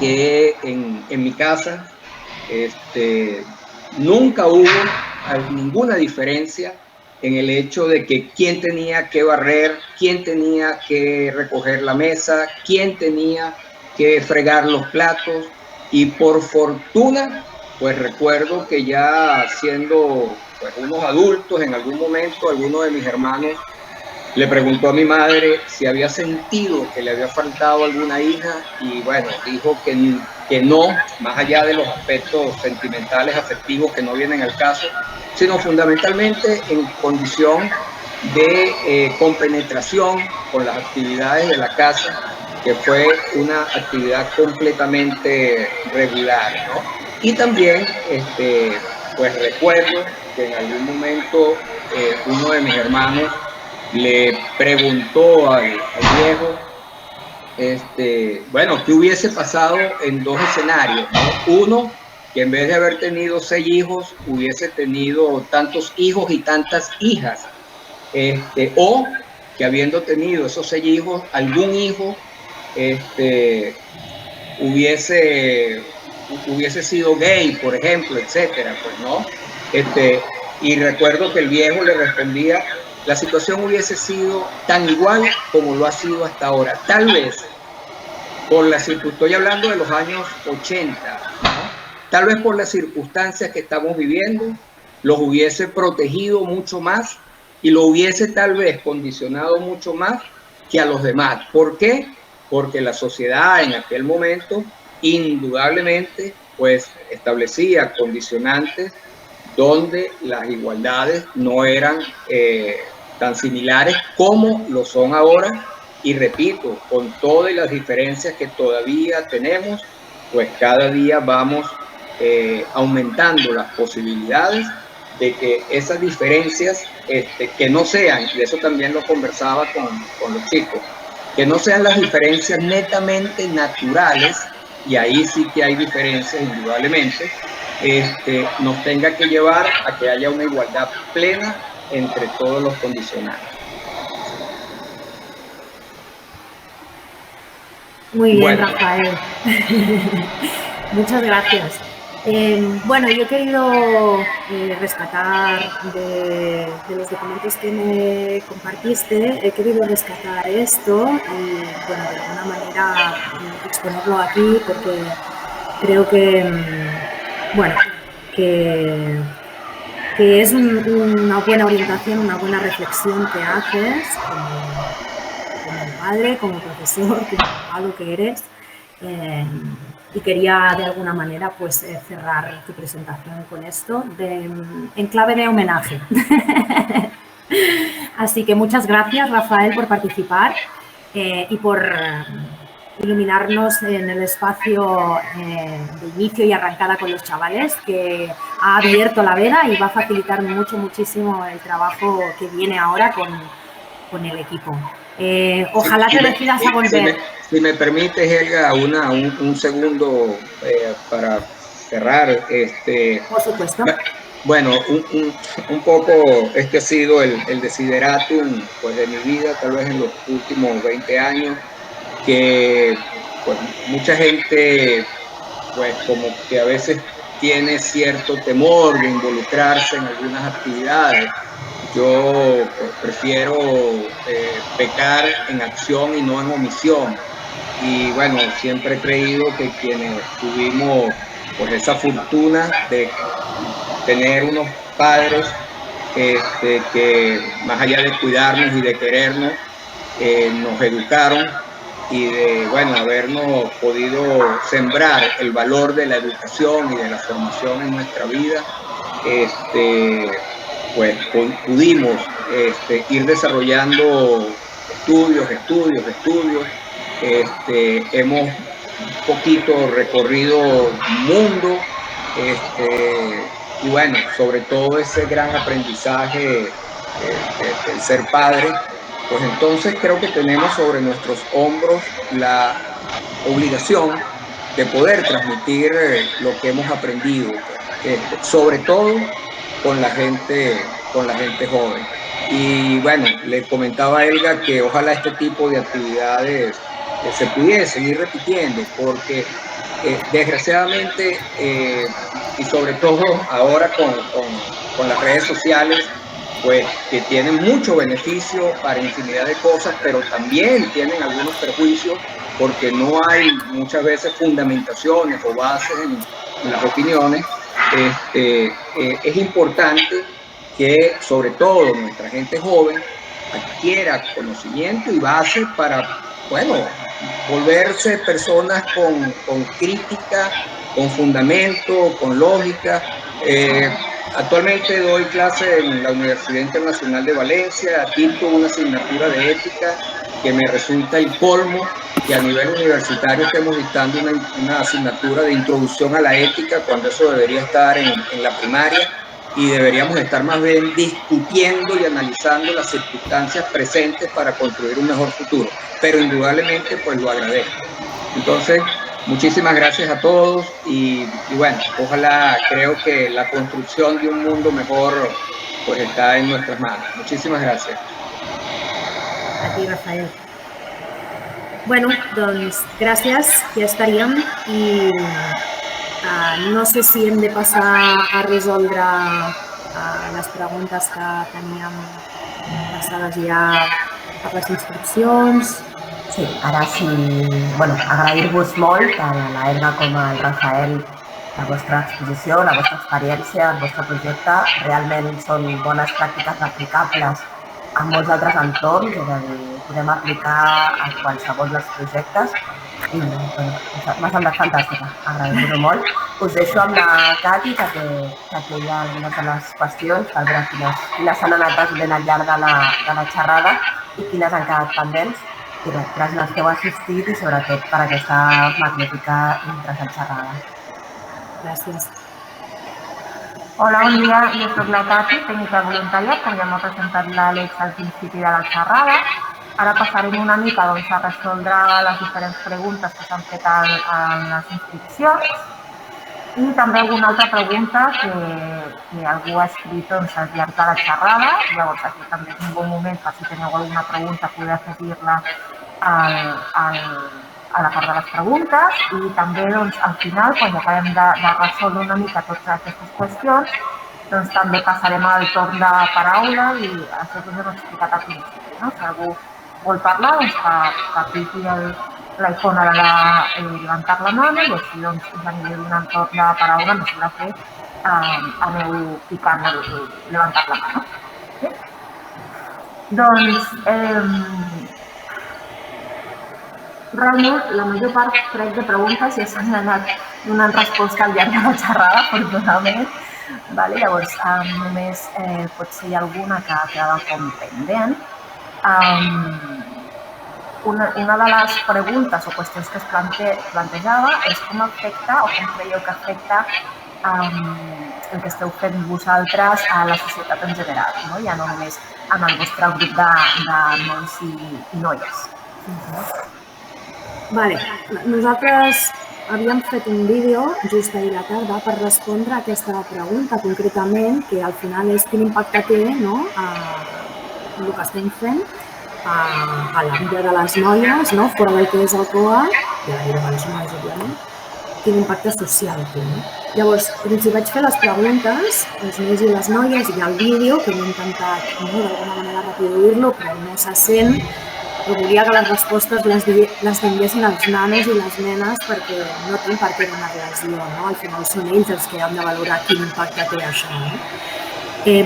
que en mi casa nunca hubo ninguna diferencia en el hecho de que quién tenía que barrer, quién tenía que recoger la mesa, quién tenía que fregar los platos. Y por fortuna, pues recuerdo que ya siendo pues unos adultos, en algún momento alguno de mis hermanos le preguntó a mi madre si había sentido que le había faltado alguna hija, y bueno, dijo que no, más allá de los aspectos sentimentales, afectivos que no vienen al caso, sino fundamentalmente en condición de compenetración con las actividades de la casa, que fue una actividad completamente regular, ¿no? Y también, pues recuerdo que en algún momento uno de mis hermanos le preguntó al viejo, bueno, ¿qué hubiese pasado en dos escenarios, ¿no? Uno, que en vez de haber tenido 6 hijos, hubiese tenido tantos hijos y tantas hijas, o que habiendo tenido esos 6 hijos, algún hijo hubiese sido gay, por ejemplo, etcétera, pues no. Y recuerdo que el viejo le respondía: la situación hubiese sido tan igual como lo ha sido hasta ahora. Tal vez, estoy hablando de los años 80, ¿no? Tal vez por las circunstancias que estamos viviendo, los hubiese protegido mucho más y lo hubiese tal vez condicionado mucho más que a los demás. ¿Por qué? Porque la sociedad en aquel momento indudablemente pues establecía condicionantes donde las igualdades no eran tan similares como lo son ahora, y repito, con todas las diferencias que todavía tenemos, pues cada día vamos aumentando las posibilidades de que esas diferencias que no sean, y eso también lo conversaba con los chicos, que no sean las diferencias netamente naturales, y ahí sí que hay diferencias indudablemente, nos tenga que llevar a que haya una igualdad plena entre todos los condicionantes. Muy bien, Bueno. Rafael. Muchas gracias. Bueno, yo he querido rescatar de los documentos que me compartiste, he querido rescatar esto y, bueno, de alguna manera exponerlo aquí, porque creo que, bueno, que es una buena orientación, una buena reflexión que haces como padre, como profesor, como abogado que eres. Y quería de alguna manera pues cerrar tu presentación con esto en clave de homenaje. Así que muchas gracias, Rafael, por participar y por iluminarnos en el espacio de inicio y arrancada con los chavales, que ha abierto la veda y va a facilitar muchísimo el trabajo que viene ahora con el equipo. Ojalá te decidas a volver. Si me permites, Helga, un segundo para cerrar. Por supuesto. Bueno, un poco este ha sido el desideratum pues, de mi vida, tal vez en los últimos 20 años, que pues, mucha gente pues como que a veces tiene cierto temor de involucrarse en algunas actividades. Yo pues, prefiero pecar en acción y no en omisión. Y bueno, siempre he creído que quienes tuvimos pues, esa fortuna de tener unos padres que más allá de cuidarnos y de querernos, nos educaron, y de bueno, habernos podido sembrar el valor de la educación y de la formación en nuestra vida, pues pudimos ir desarrollando estudios hemos un poquito recorrido mundo, y bueno, sobre todo ese gran aprendizaje del ser padre, pues entonces creo que tenemos sobre nuestros hombros la obligación de poder transmitir lo que hemos aprendido, sobre todo con la gente joven. Y bueno, le comentaba a Elga que ojalá este tipo de actividades se pudiese seguir repitiendo, porque desgraciadamente, y sobre todo ahora con las redes sociales, pues que tienen mucho beneficio para infinidad de cosas, pero también tienen algunos perjuicios porque no hay muchas veces fundamentaciones o bases en las opiniones. Es importante que sobre todo nuestra gente joven adquiera conocimiento y base para, bueno, volverse personas con crítica, con fundamento, con lógica. Actualmente doy clase en la Universidad Internacional de Valencia. Aquí tuve una asignatura de ética que me resulta el colmo, que a nivel universitario estemos dictando una asignatura de introducción a la ética, cuando eso debería estar en la primaria, y deberíamos estar más bien discutiendo y analizando las circunstancias presentes para construir un mejor futuro. Pero indudablemente pues lo agradezco. Entonces, muchísimas gracias a todos y bueno, ojalá, creo que la construcción de un mundo mejor pues está en nuestras manos. Muchísimas gracias. A ti, Rafael. Bueno, doncs gràcies, ja estaríem i no sé si hem de passar a resoldre les preguntes que teníem passades ja per les inscripcions. Sí, ara sí, bueno, agrair-vos molt tant a l'Elga com al Rafael la vostra exposició, la vostra experiència, el vostre projecte. Realment són bones pràctiques aplicables a molts altres entorns, és a dir, podem aplicar a qualsevol dels projectes i m'ha semblat fantàstica, agrair-vos-ho molt. Us deixo amb la Cati, que hi ha algunes de les qüestions, per veure quines s'han anat resolent al llarg de la xerrada i quines han quedat pendents. I res, gràcies que heu assistit i sobretot per aquesta magnífica i interessant xerrada. Gràcies. Hola, bon dia. Jo soc la Cati, tècnica de voluntariat, com ja m'ha presentat l'Àlex al principi de la xerrada. Ara passarem una mica a resoldre les diferents preguntes que s'han fet en les inscripcions i també alguna altra pregunta que algú ha escrit al llarg de la xerrada. Llavors, aquí també és un bon moment per si teniu alguna pregunta poder afegir-la a la part de les preguntes i també al final, quan ja acabem de resoldre una mica totes aquestes qüestions, doncs també passarem al torn de paraula i això que us hem explicat al principi. Si algú vol parlar, doncs que piqui la icona de levantar la mano i així us aniré donant torn de paraula, no s'ha de fer, aneu picant levantar la mano. Doncs, realment, la major part, crec, de preguntes ja s'han anat donant resposta al llarg de la xerrada, afortunadament. Llavors, només potser hi ha alguna que ha quedat com pendent. Una de les preguntes o qüestions que es plantejava és com afecta o com creieu que afecta el que esteu fent vosaltres a la societat en general, ja no només en el vostre grup de nois i noies. Vale, nosaltres havíem fet un vídeo just ahir a la tarda per respondre a aquesta pregunta concretament, que al final és quin impacte té el que estem fent a la vida de les noies, fora del que és el COA, i a la vida de les noies, òbviament, quin impacte social té. Llavors, si vaig fer les preguntes, els nois i les noies, i el vídeo, que hem intentat d'alguna manera reproduir-lo, però no se sent, però volia que les respostes les tinguessin els nanos i les nenes perquè no té per què una relació. Al final són ells els que han de valorar quin impacte té això.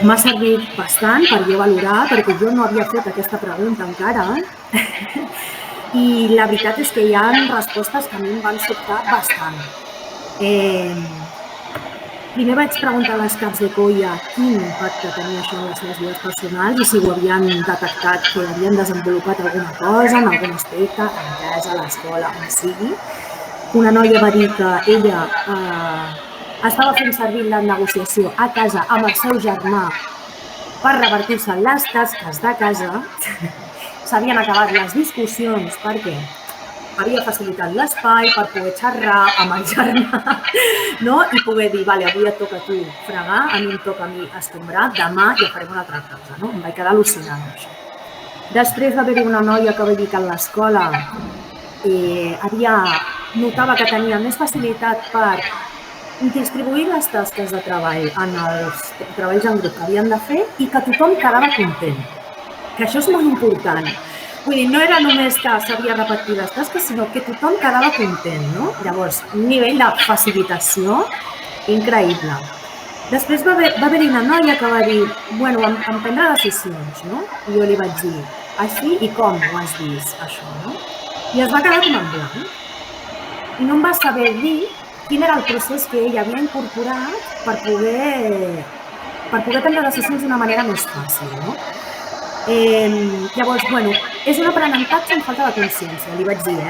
M'ha servit bastant per jo valorar, perquè jo no havia fet aquesta pregunta encara. I la veritat és que hi ha respostes que a mi em van sobtar bastant. Primer vaig preguntar a les caps de colla quin impacte tenia això en les seves vides personals i si ho havien detectat que havien desenvolupat alguna cosa en algun aspecte, en casa, a l'escola, on sigui. Una noia va dir que ella estava fent servir la negociació a casa amb el seu germà per revertir-se les tasques de casa. S'havien acabat les discussions perquè havia facilitat l'espai per poder xerrar amb el germà, no? I poder dir, vale, avui et toca a tu fregar, a mi em toca a mi escombrar, demà ja farem una altra cosa, no? Em vaig quedar al·lucinant amb això. Després va haver-hi una noia que va dir que a l'escola notava que tenia més facilitat per distribuir les tasques de treball en els treballs en grup que havien de fer i que tothom quedava content, que això és molt important. Vull dir, no era només que s'havia repetit les tasques, sinó que tothom quedava content, no? Llavors, un nivell de facilitació increïble. Després va haver-hi una noia que va dir, bueno, em prendre decisions, no? I jo li vaig dir, així i com ho has vist, això, no? I es va quedar com en blanc. I no em va saber dir quin era el procés que ella havia incorporat per poder prendre decisions d'una manera més fàcil, no? Llavors, bueno, és un aprenentatge amb falta de consciència, li vaig dir,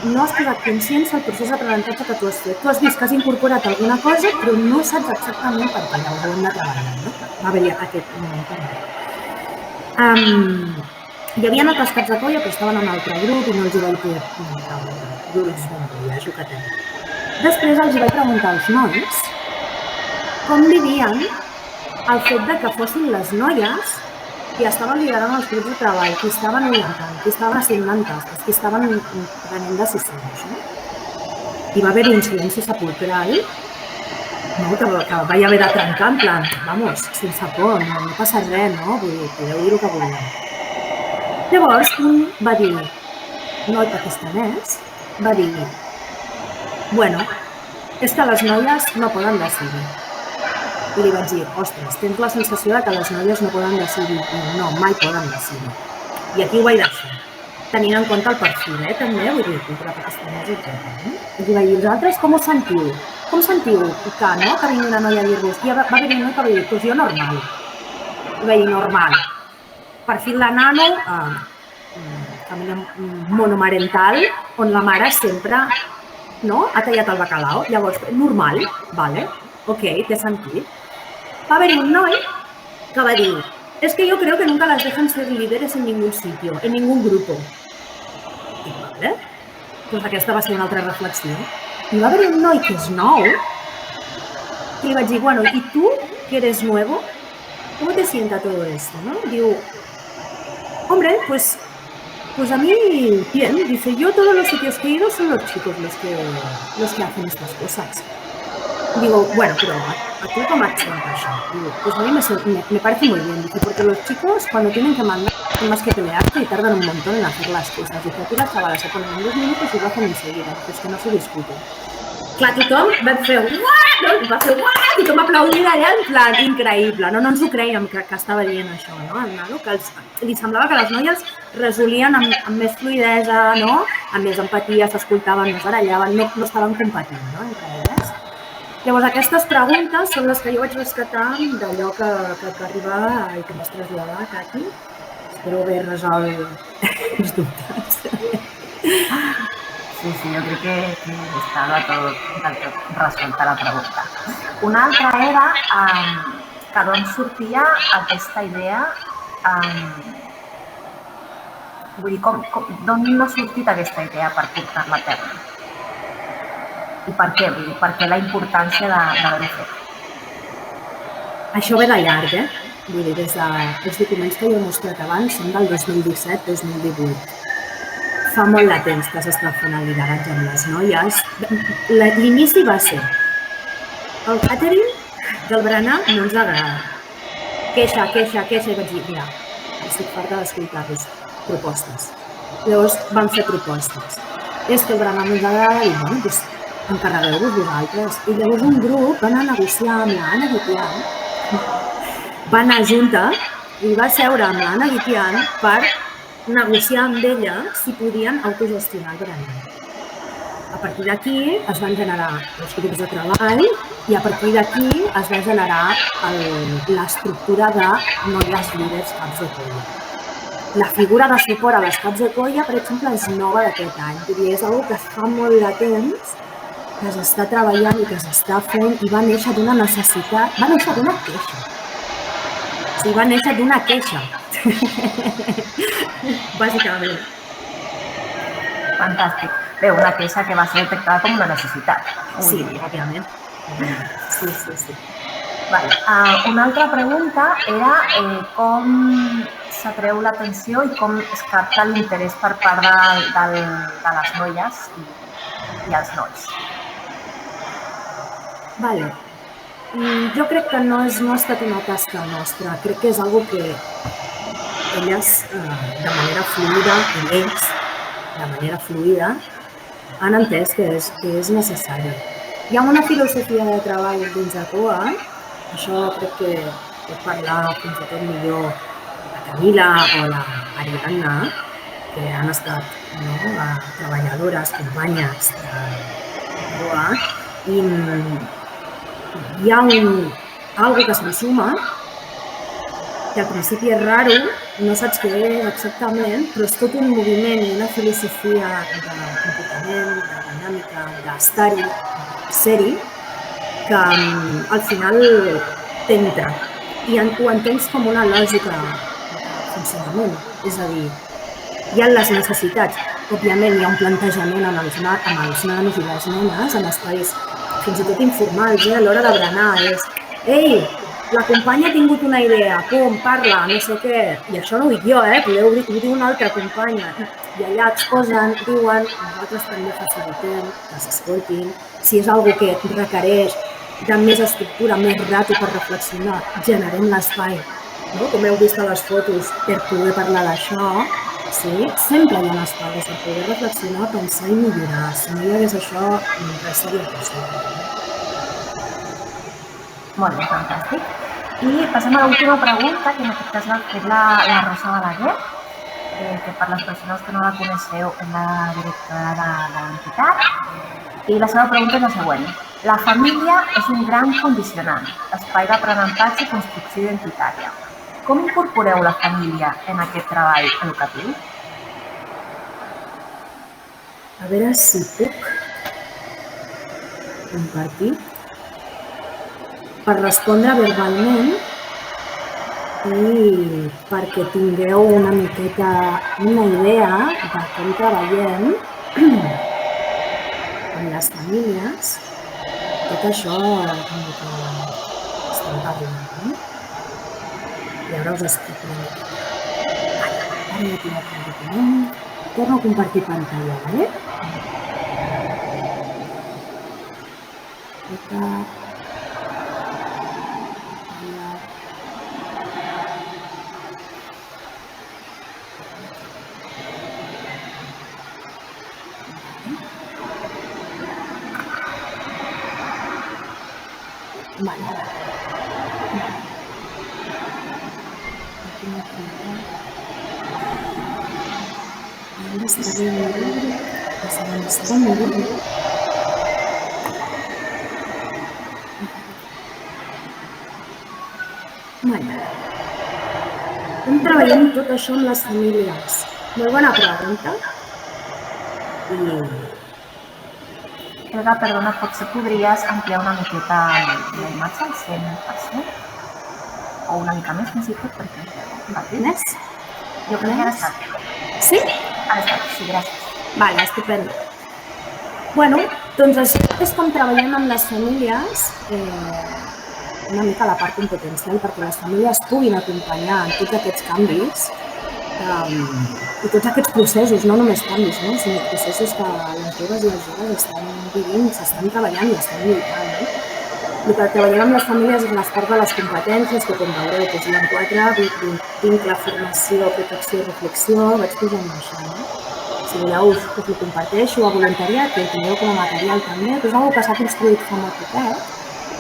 No has posat consciència al procés d'aprenentatge que tu has fet. Tu has vist que has incorporat alguna cosa, però no saps exactament per què, llavors ho hem de treballar, no? Va haver-hi aquest moment també. Hi havia altres caps de colla, però estaven en un altre grup i no els hi vaig poder preguntar. Grups bombolla, és el que tenen. Després els hi vaig preguntar als nois com vivien el fet de que fossin les noies que estaven liderant els grups de treball, que estaven orientant, que estaven assignant tasques, que estaven prenent decisions. I va haver-hi un silenci sepulcral que vaig haver de trencar en plan, vamos, sense por, no passa res, no? Vull dir, podeu dir el que vulgueu. Llavors, un va dir, un noi pakistanès, va dir, bueno, és que les noies no poden decidir. I li vaig dir, ostres, tens la sensació de que les noies no poden decidir. No, mai poden decidir. I aquí ho vaig deixar. Tenint en compte el perfil, també, vull dir, cultura pakistanesa, etc. I li vaig dir, vosaltres com ho sentiu? Com sentiu que vingui una noia a dir-vos? I va haver un noi que va dir, doncs jo normal. I vaig dir, normal. Perfil de nano, família monomarental, on la mare sempre ha tallat el bacalao. Llavors, normal, vale, ok, té sentit. Va haver-hi un noi que va dir, es que yo creo que nunca las dejan ser líderes en ningún sitio, en ningún grupo. I vale, doncs aquesta va ser una altra reflexió. I va haver-hi un noi que és nou i li vaig dir, bueno, ¿y tú, que eres nuevo, cómo te sienta todo esto? Diu, hombre, pues a mí bien. Dice, yo todos los sitios que he ido son los chicos los que hacen estas cosas. Digo, bueno, pero ¿a tú cómo te sientes eso? Digo, pues a mí me parece muy bien. Dice, porque los chicos cuando tienen que mandar, más que pelearte y tardan un montón en hacer las cosas. Dice, aquí las chavalas se ponen en 2 minutos y lo hacen enseguida. Dice, es que no se discute. Clar, tothom va fer uah, tothom aplaudint allà en plan increïble, no ens ho creiem que estava dient això, no? El nano, que li semblava que les noies resolien amb més fluïdesa, no? Amb més empatia, s'escoltaven, no es barallaven, no estaven competint, no? Entre elles. Llavors, aquestes preguntes són les que jo vaig rescatar d'allò que arribava i que m'has traslladat, Cati. Espero haver resolt els dubtes. Sí, jo crec que està del tot resolta la pregunta. Una altra era que d'on sortia aquesta idea, vull dir, d'on no ha sortit aquesta idea per portar-la a terme? I per què? Vull dir, per què la importància d'haver-ho fet? Això ve de llarg, Vull dir, des dels documents que jo he mostrat abans són del 2017-2018. Fa molt de temps que s'està fent el lideratge amb les noies. L'inici va ser el catering del berenar no ens agrada. Queixa, i vaig dir, mira, estic farta d'escoltar-los propostes. Llavors van fer propostes. És que el berenar no ens agrada i bueno, doncs encarregueu-vos vosaltres. I llavors un grup va anar a negociar amb l'Anna Guitian, va anar junta i va seure amb l'Anna Guitian per negociar amb ella si podien autogestionar el berenar. A partir d'aquí es van generar els grups de treball i a partir d'aquí es va generar l'estructura de noies líders caps de colla. La figura de suport a les caps de colla, per exemple, és nova d'aquest any. Vull dir, és una cosa que es fa molt de temps, que s'està treballant i que s'està fent i va néixer d'una necessitat, va néixer d'una queixa. O sigui, va néixer d'una queixa. Bàsicament. Fantàstic. Bé, una queixa que va ser detectada com una necessitat. Sí, òbviament. Sí. Vale. Una altra pregunta era com s'atreu l'atenció i com es capta l'interès per part de les noies i els nois. Vale. Jo crec que no ha estat una tasca nostra. Crec que és una cosa que elles, de manera fluida, i ells, de manera fluida, han entès que és necessari. Hi ha una filosofia de treball dins de COA, això crec que pot parlar fins i tot millor la Camila o l'Ariadna, que han estat treballadores, companyes de COA, i hi ha algo que se'n suma, que al principi és raro, no saps què és exactament, però és tot un moviment i una filosofia de comportament, de dinàmica, d'estar-hi, de ser-hi, que al final t'entra i ho entens com una lògica de funcionament. És a dir, hi ha les necessitats, òbviament hi ha un plantejament amb els nanos i les nenes en espais fins i tot informals, a l'hora de berenar, és «Ei, la companya ha tingut una idea, pum, parla, no sé què», i això no ho dic jo, ho diu una altra companya, i allà exposen, diuen, nosaltres també facilitem que s'escoltin, si és una cosa que requereix de més estructura, més rato per reflexionar, generem l'espai, com heu vist a les fotos, per poder parlar d'això, sí, sempre hi ha espais per poder reflexionar, pensar i millorar, si no hi hagués això, res seria possible. Molt bé, fantàstic. I passem a l'última pregunta, que en aquest cas l'ha fet la Rosa Balaguer, que per les persones que no la coneixeu és la directora de l'entitat. I la seva pregunta és la següent. La família és un gran condicionant, espai d'aprenentatge i construcció identitària. Com incorporeu la família en aquest treball educatiu? A veure si puc compartir. Per respondre verbalment i perquè tingueu una miqueta una idea de com treballem amb les famílies, tot això com que estem parlant. I ara us explico una miqueta. Ara ja tinc el document. Torno a compartir pantalla, vale? Com treballem tot això amb les famílies? Molt bona pregunta. Helga, perdona, potser podries ampliar una miqueta la imatge al 100%? O una mica més, fins i tot, perquè... Més? Jo crec que ara està. Sí? Ara està, sí, gràcies. Vale, estupendo. Bueno, doncs això és com treballem amb les famílies, una mica la part competencial, perquè les famílies puguin acompanyar en tots aquests canvis i tots aquests processos, no només canvis, sinó processos que les joves i els joves estan vivint, s'estan treballant i estan lluitant. El que treballem amb les famílies és les parts de les competències, que com veureu, hi ha 4, vincle, formació, protecció i reflexió, vaig posant això. Si voleu, us ho comparteixo a voluntariat, que ho tingueu com a material també, però és una cosa que s'ha construït fa molt poquet,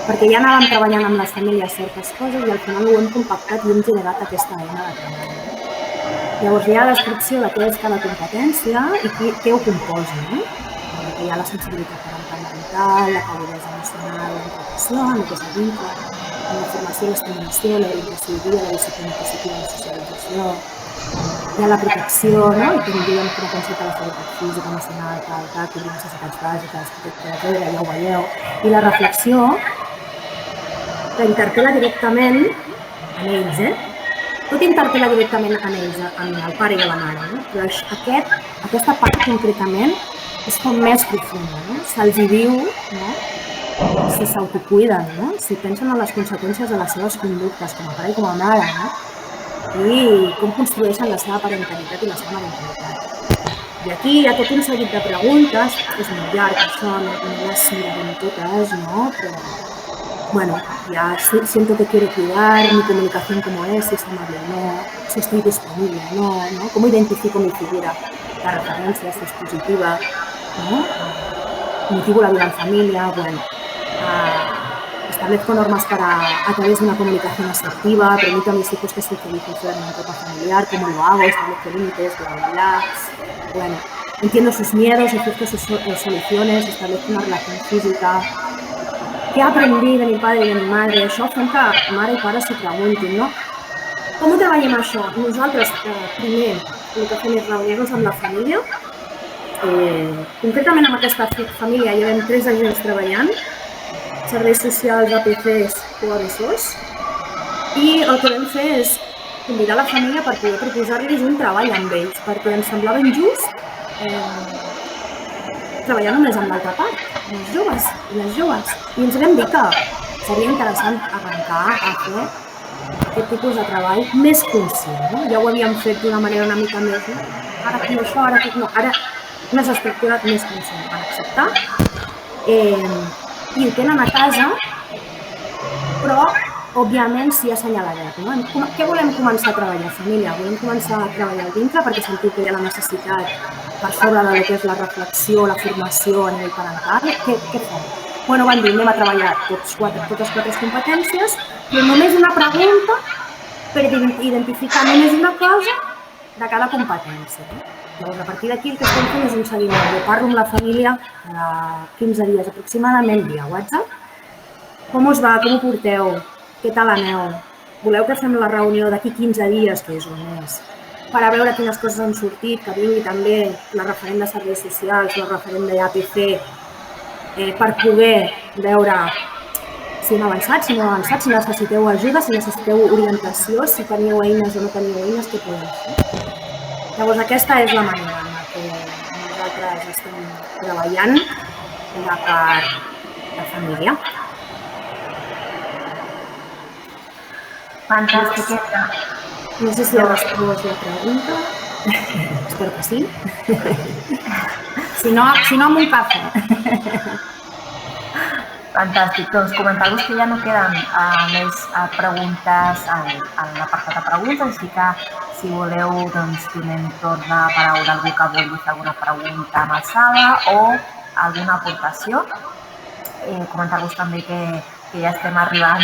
perquè ja anàvem treballant amb les famílies certes coses i al final ho hem compactat i hem generat aquesta eina de treball. Llavors hi ha la descripció de què és cada competència i què ho composa. que hi ha la sensibilitat parental, la calidesa emocional, la implicació, el que és el vincle, la formació, l'estimulació, l'orientació i la disciplina positiva, la socialització, hi ha la protecció, no? I que diríem que no concepte la seguretat física, emocional, que les necessitats bàsiques, etcètera, ja ho veieu. I la reflexió que interpel·la directament en ells, Tot interpel·la directament en ells, en el pare i la mare, però aquesta part concretament és com més profunda, Se'ls diu, si s'autocuiden, si pensen en les conseqüències de les seves conductes com a pare i com a mare, i com construeixen la seva parentalitat i la seva marentalitat. I aquí hi ha tot un seguit de preguntes, és molt llarg això, no les mirarem totes, però bueno, ya siento que quiero cuidar, mi comunicación como es, si es amable o no, si estoy disponible o no, cómo identifico mi figura, la referencia, si es positiva, motivo la vida en familia, bueno, establezco normas a través de una comunicación asertiva, permito a mis hijos que se utilicen fuera de mi entorno familiar, cómo lo hago, establezco límites, bla, bueno, entiendo sus miedos, ofrezco sus soluciones, establezco una relación física. Què aprendí de mi padre i de mi madre? Això fem que mare i pare s'ho preguntin, no? Com ho treballem això? Nosaltres, primer, el que fem és reunir-nos amb la família. Concretament amb aquesta família hi havem 3 agents treballant, serveis socials, APCs o ABSOs, i el que vam fer és convidar la família per poder proposar-los un treball amb ells, perquè ens semblava injust treballar només amb l'altra part, amb els joves i les joves. I ens vam dir que seria interessant arrencar a fer aquest tipus de treball més conscient. Ja ho havíem fet d'una manera una mica més, ara aquí això, ara aquí no, ara més estructurat, més conscient. Van acceptar i ho tenen a casa, però òbviament sí assenyaladet. Què volem començar a treballar, família? Volem començar a treballar al dintre perquè sentiu que hi ha la necessitat per sobre del que és la reflexió, la formació a nivell parental. Què fem? Bueno, van dir, anem a treballar totes 4 competències, però només una pregunta per identificar només una cosa de cada competència. Llavors, a partir d'aquí el que estem fent és un seguiment. Jo parlo amb la família de 15 dies aproximadament via WhatsApp. Com us va? Com ho porteu? Què tal aneu? Voleu que fem la reunió d'aquí 15 dies, que és un mes, per a veure quines coses han sortit, que vingui també la referent de serveis socials, la referent d'APC, per poder veure si hem avançat, si no hem avançat, si necessiteu ajuda, si necessiteu orientació, si teniu eines o no teniu eines, què podeu fer. Llavors, aquesta és la manera en què nosaltres estem treballant la part de família. Fantàstic. No sé si ha respost la pregunta. Espero que sí. Si no, amb un cafè. Fantàstic. Doncs comentar-vos que ja no queden més preguntes a l'apartat de preguntes, així que si voleu donem torn de paraula a algú que vulgui fer alguna pregunta amb alçada o alguna aportació. Comentar-vos també que ja estem arribant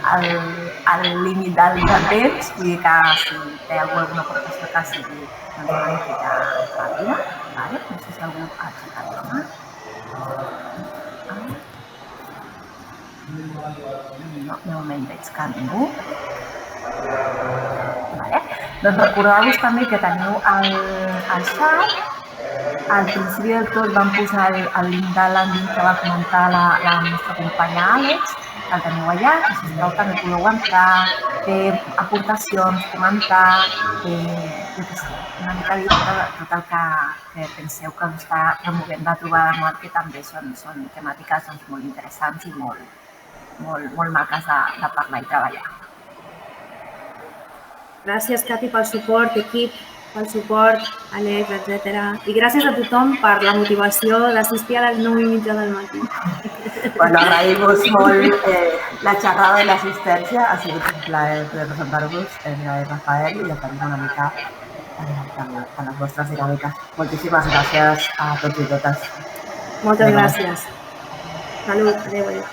al límit del temps, vull dir que si té alguna aportació que sigui una miqueta ràpida, no sé si algú ha aixecat la mà. No, de moment veig que ningú. Doncs recordar-vos també que teniu el xat. Al principi del tot vam posar el link de l'àmbit que va comentar la nostra companya Àlex, el teniu allà, que sisplau també podeu entrar, fer aportacions, comentar, una mica dir tot el que penseu que us està removent la trobada anual, que també són temàtiques molt interessants i molt maques de parlar i treballar. Gràcies, Cati, pel suport, equip, pel suport, Àlex, etc. I gràcies a tothom per la motivació d'assistir a les 9:30 del matí. Bueno, agraïm-vos molt la xerrada i l'assistència. Ha sigut un plaer poder presentar-vos, Rafael, i oferir una mica a les vostres dinàmiques. Moltíssimes gràcies a tots i totes. Moltes gràcies. Salut, adéu.